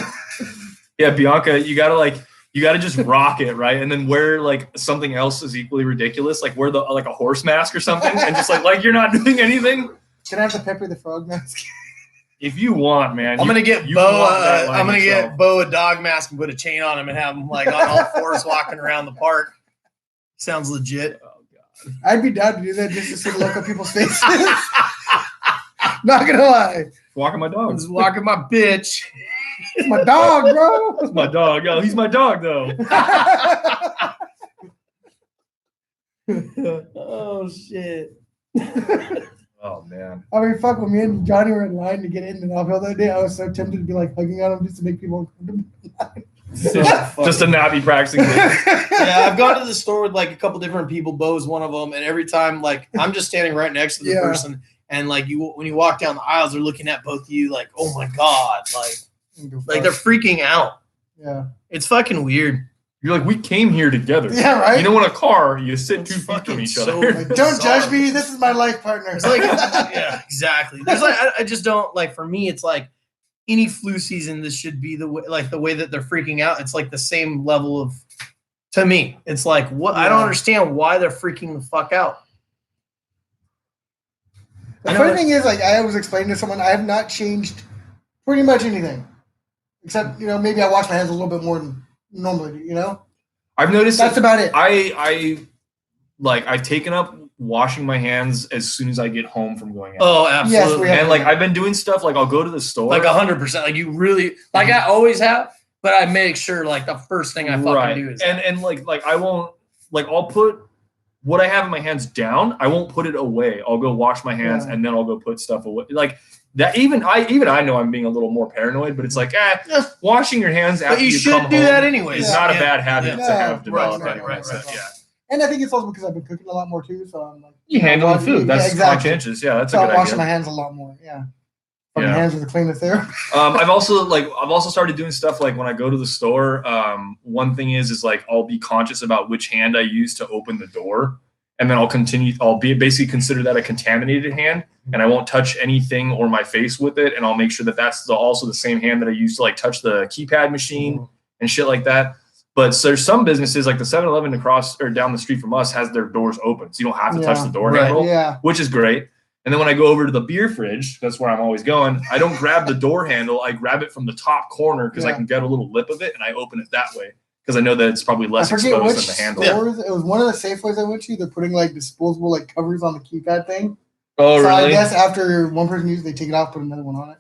Yeah, Bianca, you gotta just rock it, right? And then wear like something else is equally ridiculous, like wear like a horse mask or something, and just like you're not doing anything. Can I have the Pepper the Frog mask? If you want, man. I'm gonna get you Bo. want that line I'm gonna yourself. get Bo a dog mask and put a chain on him and have him like on all fours walking around the park. Sounds legit. Oh god. I'd be down to do that just to see the look on people's faces. Not gonna lie. Walking my I'm dog. just walking my bitch. It's my dog, bro. That's my dog. Oh, he's my dog though. Oh shit. Oh man. I mean, fuck, when me and Johnny were in line to get in the Knoxville that day, I was so tempted to be like hugging on him just to make people uncomfortable. Just to not be practicing. Yeah, I've gone to the store with like a couple different people. Bo's one of them, and every time like I'm just standing right next to the person, and like when you walk down the aisles, they're looking at both of you like, oh my god, like they're freaking out. Yeah, it's fucking weird. You're like, we came here together. Yeah, right. You know, in a car, you sit 2 feet from each other. Like, don't judge me. This is my life partner. It's like, yeah, exactly. There's like, I just don't like. For me, it's like any flu season. This should be the way that they're freaking out. It's like the same level of. To me, it's like what I don't understand why they're freaking the fuck out. The funny thing is, like I was explaining to someone, I have not changed pretty much anything, except maybe I wash my hands a little bit more than normally. I've noticed that's about it. I've taken up washing my hands as soon as I get home from going out. Oh, absolutely. Yes, and like I've been doing stuff like I'll go to the store. Like 100%. Like you really like I always have, but I make sure like the first thing I fucking do is and like I won't I'll put what I have in my hands down. I won't put it away. I'll go wash my hands and then I'll go put stuff away. Like that even I know I'm being a little more paranoid, but it's like washing your hands after you should come do home that anyways. is not a bad habit to have developed. Right. Yeah. And I think it's also because I've been cooking a lot more too, so I'm like you handle the food. That's conscientious. Yeah, that's a good idea. I'm washing my hands a lot more. Yeah. My hands are the cleanest there. I've also started doing stuff like when I go to the store. One thing is like I'll be conscious about which hand I use to open the door, and then I'll basically consider that a contaminated hand, and I won't touch anything or my face with it, and I'll make sure that that's also the same hand that I use to like touch the keypad machine and shit like that. But so there's some businesses like the 7-Eleven across or down the street from us has their doors open, so you don't have to touch the door handle, which is great. And then when I go over to the beer fridge, that's where I'm always going. I don't grab the door handle. I grab it from the top corner because I can get a little lip of it, and I open it that way because I know that it's probably less exposed than the handle. Stores, it was one of the Safeways I went to. They're putting like disposable like covers on the keypad thing. Oh, so really? I guess after one person uses it, they take it off, put another one on it.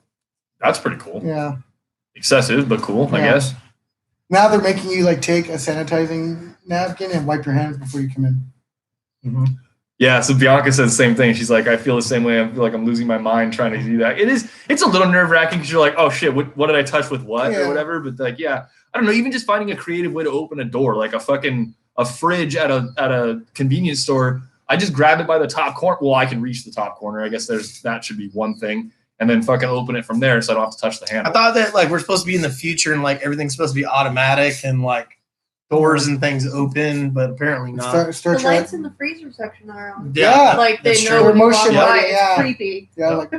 That's pretty cool. Yeah. Excessive, but cool, I guess. Now they're making you like take a sanitizing napkin and wipe your hands before you come in. Mm-hmm. Yeah, so Bianca said the same thing. She's like, I feel the same way. I feel like I'm losing my mind trying to do that. It's a little nerve-wracking because you're like, oh shit, what did I touch with what or whatever? But like, I don't know, even just finding a creative way to open a door, like a fridge at a convenience store. I just grab it by the top corner. Well, I can reach the top corner. I guess that should be one thing. And then fucking open it from there so I don't have to touch the handle. I thought that like we're supposed to be in the future and like everything's supposed to be automatic and like doors and things open, but apparently not. The lights in the freezer section are on. Yeah. Like they know when you walk by. It's creepy. Yeah, like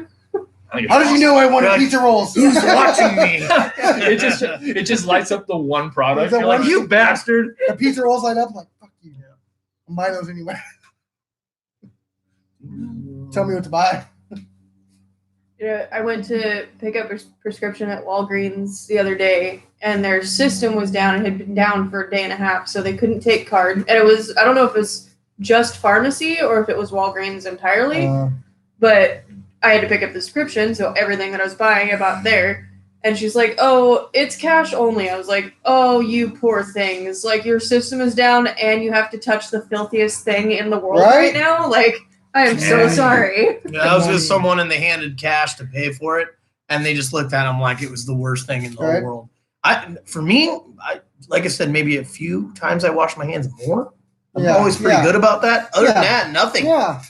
how did you know I wanted pizza rolls? Who's watching me? it just lights up the one product. You're like, you bastard. The pizza rolls light up. I'm like, fuck you. I'll buy those anyway. Tell me what to buy. I went to pick up a prescription at Walgreens the other day, and their system was down and had been down for a day and a half, so they couldn't take card. And it was, I don't know if it was just pharmacy or if it was Walgreens entirely, but I had to pick up the prescription, so everything that I was buying I bought there. And she's like, oh, it's cash only. I was like, oh, you poor things. Like, your system is down and you have to touch the filthiest thing in the world right now? Like, I am so sorry. Yeah, I was with someone and they handed cash to pay for it, and they just looked at them like it was the worst thing in the whole world. For me, like I said, maybe a few times I wash my hands more. I'm always pretty good about that. Other than that, nothing. Yeah.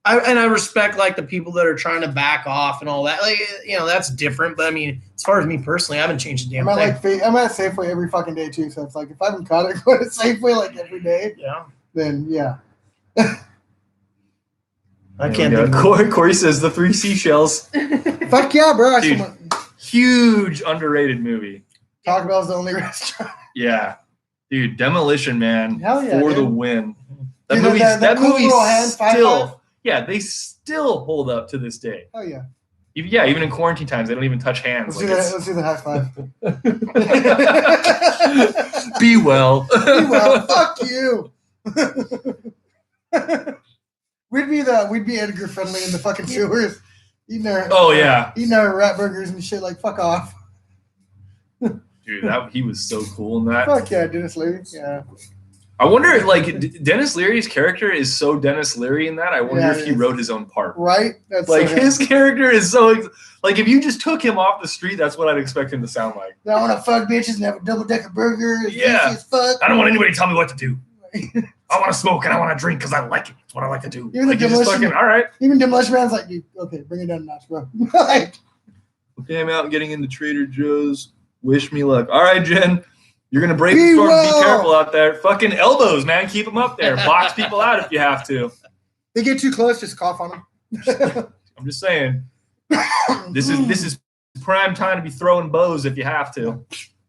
I respect like the people that are trying to back off and all that. Like, that's different. But I mean, as far as me personally, I haven't changed a damn thing. I'm at Safeway every fucking day too. So it's like if I haven't caught it going to Safeway like every day, then I can't think. Corey says the 3 seashells. Fuck yeah, bro! Dude, huge underrated movie. Taco Bell's the only restaurant. Yeah, dude, Demolition Man for the win. That Dude, movie still, they still hold up to this day. Oh yeah. Even in quarantine times, they don't even touch hands. Let's do the high five. Be well. Be well. Fuck you. We'd be Edgar Friendly in the fucking sewers, eating our rat burgers and shit. Like fuck off. Dude, he was so cool in that. Fuck yeah, Dennis Leary. Yeah. I wonder, like, Dennis Leary's character is so Dennis Leary in that. I wonder Yeah, if he wrote his own part. Right? That's Like, so his character is so, like, if you just took him off the street, that's what I'd expect him to sound like. I want to fuck bitches and have a double-decker burger. It's Yeah. easy as fuck. I don't want anybody to tell me what to do. I want to smoke and I want to drink because I like it. It's what I like to do. Even Like, the you're just Demolition- fucking, all right. Even Demolition Man's like, okay, bring it down a notch, bro. Like, Okay, I'm out getting into Trader Joe's. Wish me luck. All right, Jen. You're going to break Be the storm. well. Be careful out there. Fucking elbows, man. Keep them up there. Box people out if you have to. they get too close, just cough on them. I'm just saying. This is prime time to be throwing bows if you have to.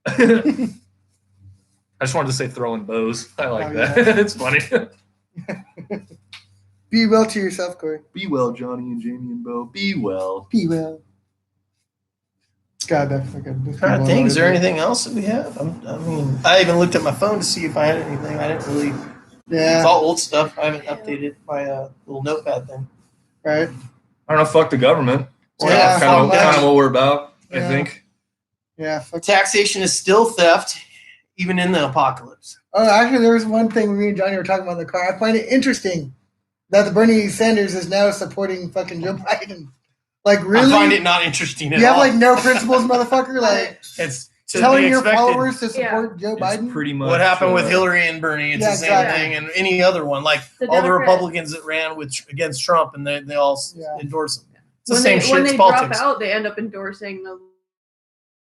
I just wanted to say throwing bows. I like Oh, that. yeah. It's funny. Be well to yourself, Corey. Be well, Johnny and Jamie and Bo. Be well. Be well. God, that's fucking. Trying to think, is there anything else that we have? I even looked at my phone to see if I had anything. I didn't really. Yeah. It's all old stuff. I haven't updated my little notepad thing. Right. I don't know. Fuck the government. Yeah, kind fuck of what we're about. Yeah. I think. Yeah. Fuck. Taxation is still theft, even in the apocalypse. Oh, actually, there was one thing me and Johnny were talking about in the car. I find it interesting that the Bernie Sanders is now supporting fucking Joe Biden. Like, really? I find it not interesting at You have all. like no principles, motherfucker. Like It's to telling be your expected. followers to support Joe Biden. It's pretty much What happened with Hillary and Bernie? It's Yeah, the same exactly. thing, and any other one. Like The all the Democrats. Republicans that ran against Trump, and they all Yeah. endorse him. It's the When same they, shit. when It's they politics. drop out, they end up endorsing the.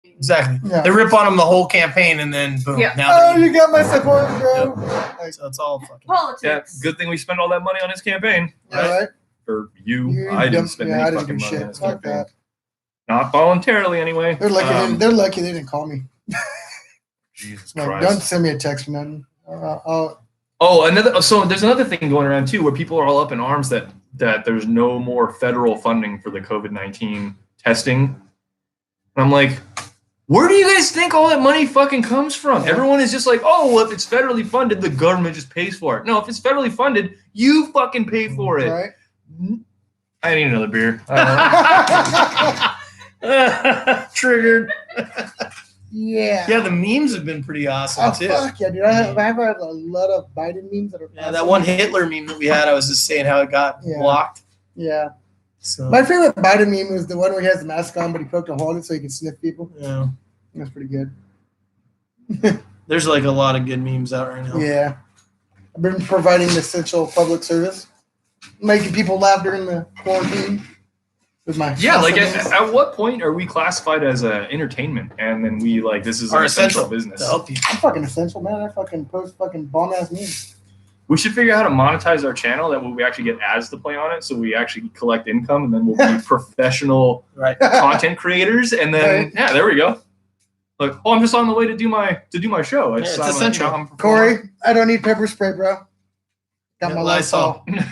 Exactly. Yeah. They rip on them the whole campaign, and then boom. Yeah. Now Oh, they're you got my support, bro. Like, so it's all fucking. Yeah, Politics. good thing we spent all that money on his campaign. yeah, right? Or you. You I didn't dumb- spend yeah, any I didn't fucking do money on shit. his Fuck campaign. that. Not voluntarily, anyway. They're lucky they didn't call me. Jesus Like, Christ. don't send me a text or nothing. So there's another thing going around too, where people are all up in arms that there's no more federal funding for the COVID-19 testing. And I'm like, where do you guys think all that money fucking comes from? Yeah. Everyone is just like, oh, well, if it's federally funded, the government just pays for it. No, if it's federally funded, you fucking pay for it. Right? I need another beer. I Triggered. Yeah. Yeah, the memes have been pretty awesome Oh, too. fuck yeah, dude. I have had a lot of Biden memes that are Yeah, that one Hitler meme that we had, I was just saying how it got Yeah. blocked. Yeah. So My favorite Biden meme was the one where he has the mask on, but he poked a hole in it so he can sniff people. yeah, That's pretty good. there's like a lot of good memes out right now. Yeah. I've been providing essential public service, making people laugh during the quarantine with my Yeah, like memes. at what point are we classified as entertainment, and then we like this is Are an essential essential business? to help you. I'm fucking essential, man. I fucking post fucking bomb ass memes. We should figure out how to monetize our channel that we actually get ads to play on it, so we actually collect income, and then we'll be professional Right. content creators. And then Right. yeah, there we go. Like, oh, I'm just on the way to do my show. Yeah, it's I'm, essential. I'm Corey, I don't need pepper spray, bro. Got Yeah, my Lysol. Lysol.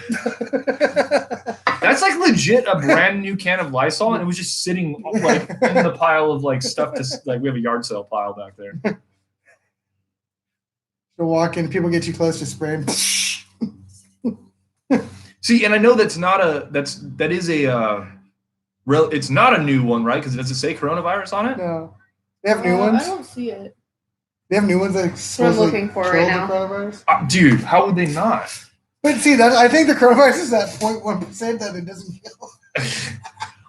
That's like legit a brand new can of Lysol, and it was just sitting like in the pile of like stuff to like we have a yard sale pile back there. You walk in, people get too close to spray 'em. See, and I know that is a real. It's not a new one, right? Because does it say coronavirus on it? No. They have new ones. I don't see it. They have new ones that what I'm supposedly looking for kill right the now. coronavirus. Dude, how would they not? But see, that I think the coronavirus is that 0.1% that it doesn't kill.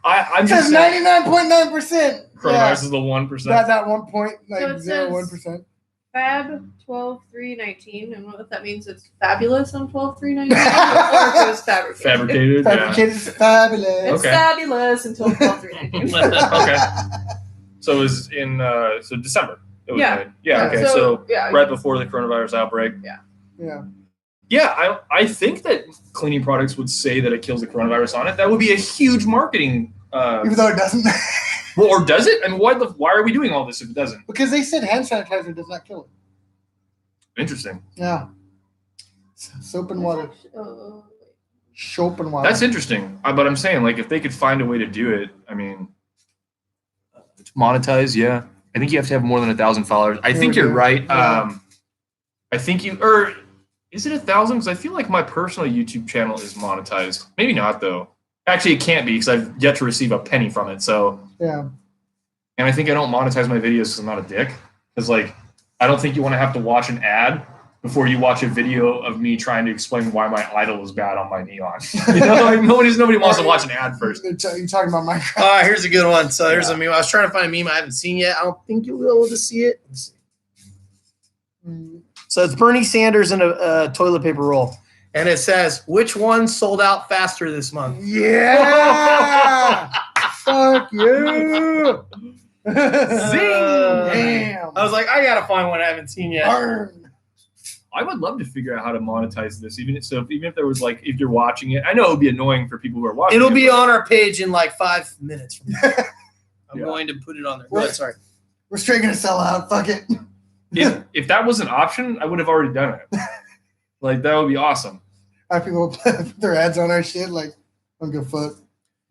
I'm It just says saying 99.9%. coronavirus is the 1%. That 1.01%. Fab 12/3/19, and what that means it's fabulous on 12/3/19, or if it was fabricated. Fabricated. Yeah. Fabricated is fabulous. It's Okay. fabulous until 12/3/19. Okay. So it was in so December. It was Yeah. made. Yeah. Okay. So, So yeah, right before the coronavirus outbreak. Yeah. Yeah, I think that cleaning products would say that it kills the coronavirus on it. That would be a huge marketing. Even though it doesn't. Well, or does it? And why are we doing all this if it doesn't? Because they said hand sanitizer does not kill it. Interesting. Yeah. Soap and water. Uh, Soap and water. That's interesting. But I'm saying, like, if they could find a way to do it, I mean, to monetize, yeah. I think you have to have more than 1,000 followers. I think you're right. Yeah. I think or is it 1,000? Because I feel like my personal YouTube channel is monetized. Maybe not, though. Actually, it can't be because I've yet to receive a penny from it. So, Yeah. and I think I don't monetize my videos because I'm not a dick. Because, like, I don't think you want to have to watch an ad before you watch a video of me trying to explain why my idol is bad on my neon. You know, like nobody wants to watch an ad first. You're talking about Minecraft. Here's a good one. So here's a meme. I was trying to find a meme I haven't seen yet. I don't think you'll be able to see it. Let's see. So it's Bernie Sanders in a toilet paper roll. And it says, which one sold out faster this month? Yeah! Fuck you! Zing! Damn! I was like, I gotta find one I haven't seen yet. Burn. I would love to figure out how to monetize this. Even if there was like, if you're watching it, I know it would be annoying for people who are watching. It'll it, be but- on our page in like 5 minutes from now. I'm Yeah. going to put it on there. Go ahead, sorry. We're straight gonna sell out. Fuck it. If that was an option, I would have already done it. Like that would be awesome. Our people put their ads on our shit. Like, I don't give a fuck.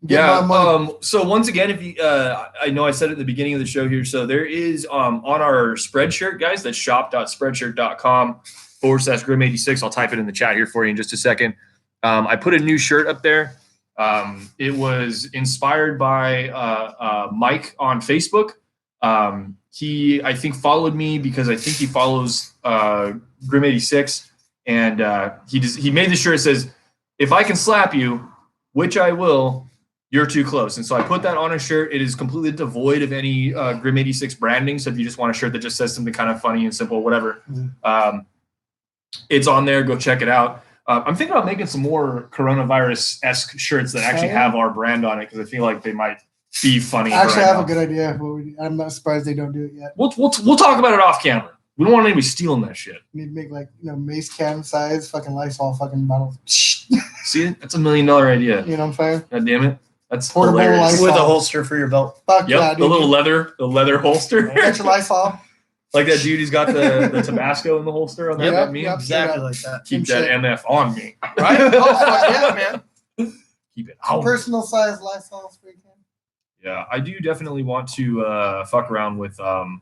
Get Yeah. my money. So once again, if you, I know I said it at the beginning of the show here. So there is on our Spreadshirt, guys. That's shop.spreadshirt.com/Grim86. I'll type it in the chat here for you in just a second. I put a new shirt up there. It was inspired by Mike on Facebook. He, I think, followed me because I think he follows Grim86, and he made the shirt that says, "If I can slap you, which I will, you're too close." And so I put that on a shirt. It is completely devoid of any Grim86 branding. So if you just want a shirt that just says something kind of funny and simple, whatever, it's on there. Go check it out. I'm thinking about making some more coronavirus-esque shirts that actually have our brand on it because I feel like they might be funny. Actually, I have now. a good idea. But I'm not surprised they don't do it yet. We'll talk about it off camera. We don't want anybody stealing that shit. We need to make like mace can size fucking Lysol fucking bottles. See, that's $1 million idea. You know what I'm saying? God damn it, that's Portable hilarious. Lysol. With a holster for your belt. Fuck Yep, yeah, the dude. little leather holster. Get your Lysol. Like that dude who's got the Tabasco in the holster on that Yep, meme. yep. Exactly like that. Keep Same that shit. MF on me. Right? Oh, fuck yeah, man. Keep it out. Personal size Lysol spray can. Yeah, I do definitely want to fuck around with trying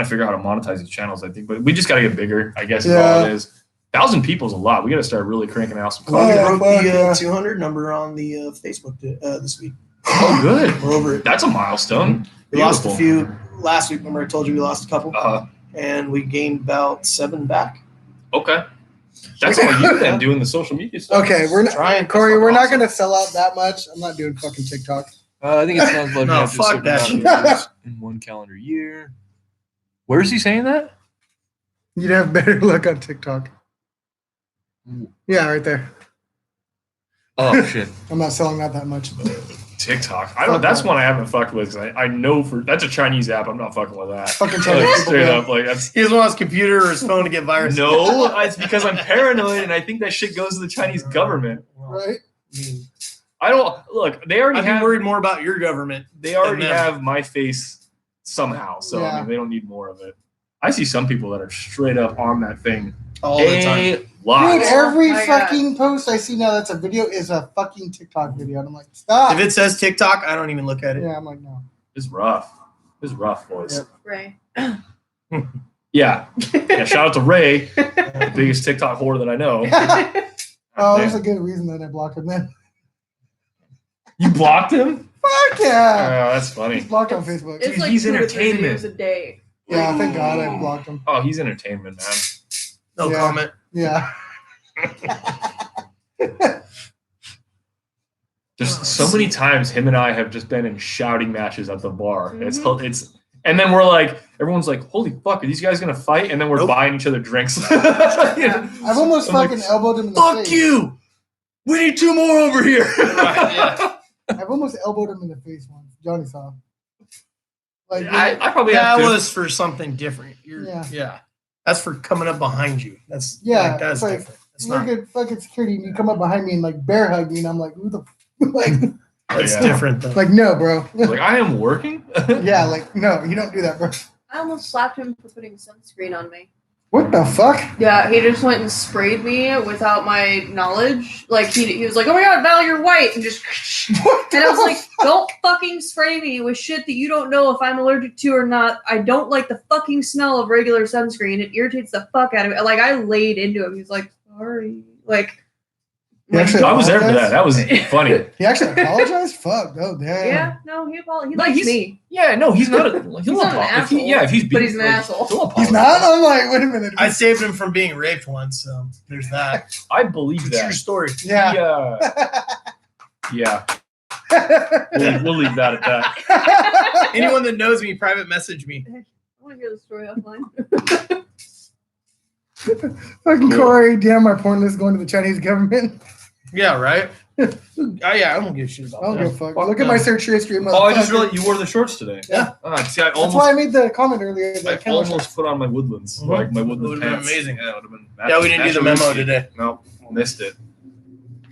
to figure out how to monetize these channels, I think. But we just got to get bigger, I guess is all it is. 1,000 people is a lot. We got to start really cranking out some Well, we content. broke the yeah. 200 number on the Facebook this week. Oh, good. We're over it. That's a milestone. We lost a Beautiful. few last week. Remember I told you we lost a couple? And we gained about 7 back. Okay. That's all you then doing the social media stuff. Okay, we're not, Trying. Corey. We're not awesome. gonna sell out that much. I'm not doing fucking TikTok. I think it sounds like No, we have to fuck certain that amount of views in one calendar year. Where is he saying that? You'd have better luck on TikTok. Yeah, right there. Oh shit. I'm not selling out that much. TikTok. I don't. That's one I haven't fucked with. 'Cause I know that's a Chinese app. I'm not fucking with that. Fucking Like, Chinese people, straight man. up, like that's He doesn't want his computer or his phone to get viruses. no. It's because I'm paranoid and I think that shit goes to the Chinese government. Right? I don't look. They already I'd be have. worried more about your government. They already than them. have my face somehow. So I Yeah. mean, they don't need more of it. I see some people that are straight up on that thing all the time. a lot. Dude, every my God. fucking post I see now that's a video is a fucking TikTok video. And I'm like, stop. If it says TikTok, I don't even look at it. Yeah, I'm like, no. It's rough. It's rough, boys. Yep. Right. Yeah. Shout out to Ray, the biggest TikTok whore that I know. Oh, Man. there's a good reason that I blocked him then. You blocked him? Fuck Oh, yeah. that's funny. He's blocked on Facebook. It's like he's 2 to 3 entertainment. videos a day. Yeah, thank God I blocked him. Oh, he's entertainment, man. No Yeah. comment. Yeah. Just so many times him and I have just been in shouting matches at the bar. Mhm. It's and then we're like, everyone's like, holy fuck, are these guys gonna fight? And then we're Nope. buying each other drinks. Yeah. I've almost I'm like, fucking elbowed him in the fuck face. you! We need 2 more over here. Right, yeah. I've almost elbowed him in the face once. Johnny saw. Like, I probably That have to. was for something different. Yeah. That's for coming up behind you. That's Yeah, that's it's like, different. It's you're not. good fucking security, and you come up behind me and like bear hug me, and I'm like, who the like, It's Yeah. different though. like no, bro. Like I am working. Yeah, like no, you don't do that, bro. I almost slapped him for putting sunscreen on me. What the fuck? Yeah, he just went and sprayed me without my knowledge. Like he was like, "Oh my god, Val, you're white," and just What and I was the like, "Don't fucking spray me with shit that you don't know if I'm allergic to or not. I don't like the fucking smell of regular sunscreen. It irritates the fuck out of me." Like I laid into him. He's like, "Sorry," like He actually I was there for that. apologized? That was funny. He actually apologized? Fuck. Oh, damn. Yeah, no, he No, likes he's- me. Yeah, no, he's not. He'll not an apologize. If asshole, he's being, but he's an asshole. He'll He's apologize. not? I'm like, wait a minute. I saved him from being raped once, so there's that. I believe It's a true that. story. Yeah. Yeah. We'll leave that at that. Anyone that knows me, private message me. I want to hear the story offline. Fucking Corey, damn, my porn list going to the Chinese government. Yeah, right? I don't give a shit about I don't that. give a fuck. Look at my search history. Oh, I just motherfucker. realized you wore the shorts today. Yeah. See, I That's why I made the comment earlier. I That Kendall almost put on my Woodlands, Mhm. like my It Woodland would've been pants. amazing. Yeah, it would have been. Yeah, we didn't do the memo today. No, missed it.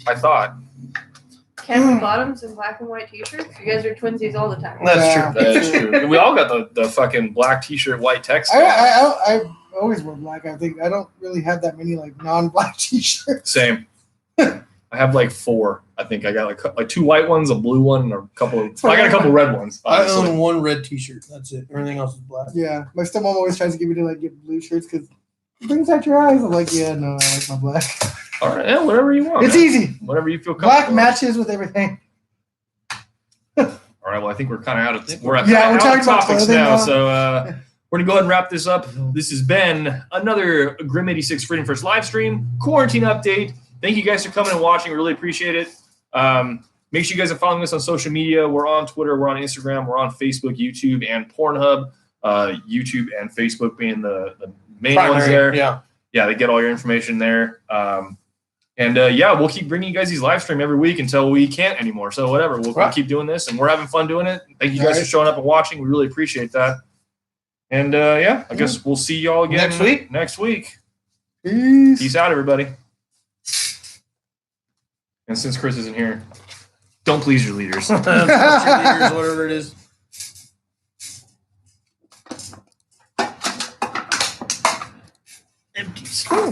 I thought. Canvas bottoms and black and white t-shirts. You guys are twinsies all the time. That's Yeah. true. That's true. We all got the fucking black T-shirt, white text. I always wear black. I think I don't really have that many like non-black t-shirts. Same. I have like 4. I think I got like 2 white ones, a blue one, and a couple. I got a couple red ones. I Honestly. own one red t-shirt. That's it. Everything else is black. Yeah, my stepmom always tries to get me to like get blue shirts because it brings out your eyes. I'm like, yeah, no, I like my black. All right, yeah, whatever you want. It's man. easy. Whatever you feel Black comfortable. matches with everything. All right. Well, I think we're kind of out of. We're Yeah, we're out talking of about topics clothing now. now. So we're gonna go ahead and wrap this up. This has been another Grim 86 Freedom First live stream quarantine update. Thank you guys for coming and watching. We really appreciate it. Make sure you guys are following us on social media. We're on Twitter. We're on Instagram. We're on Facebook, YouTube, and Pornhub. YouTube and Facebook being the main ones there. Yeah. They get all your information there. We'll keep bringing you guys these live stream every week until we can't anymore. So whatever, we'll keep doing this, and we're having fun doing it. Thank you guys for showing up and watching. We really appreciate that. And I guess we'll see y'all again Next week. Peace. Peace out, everybody. And since Chris isn't here, don't please your leaders. Whatever it is. Empties.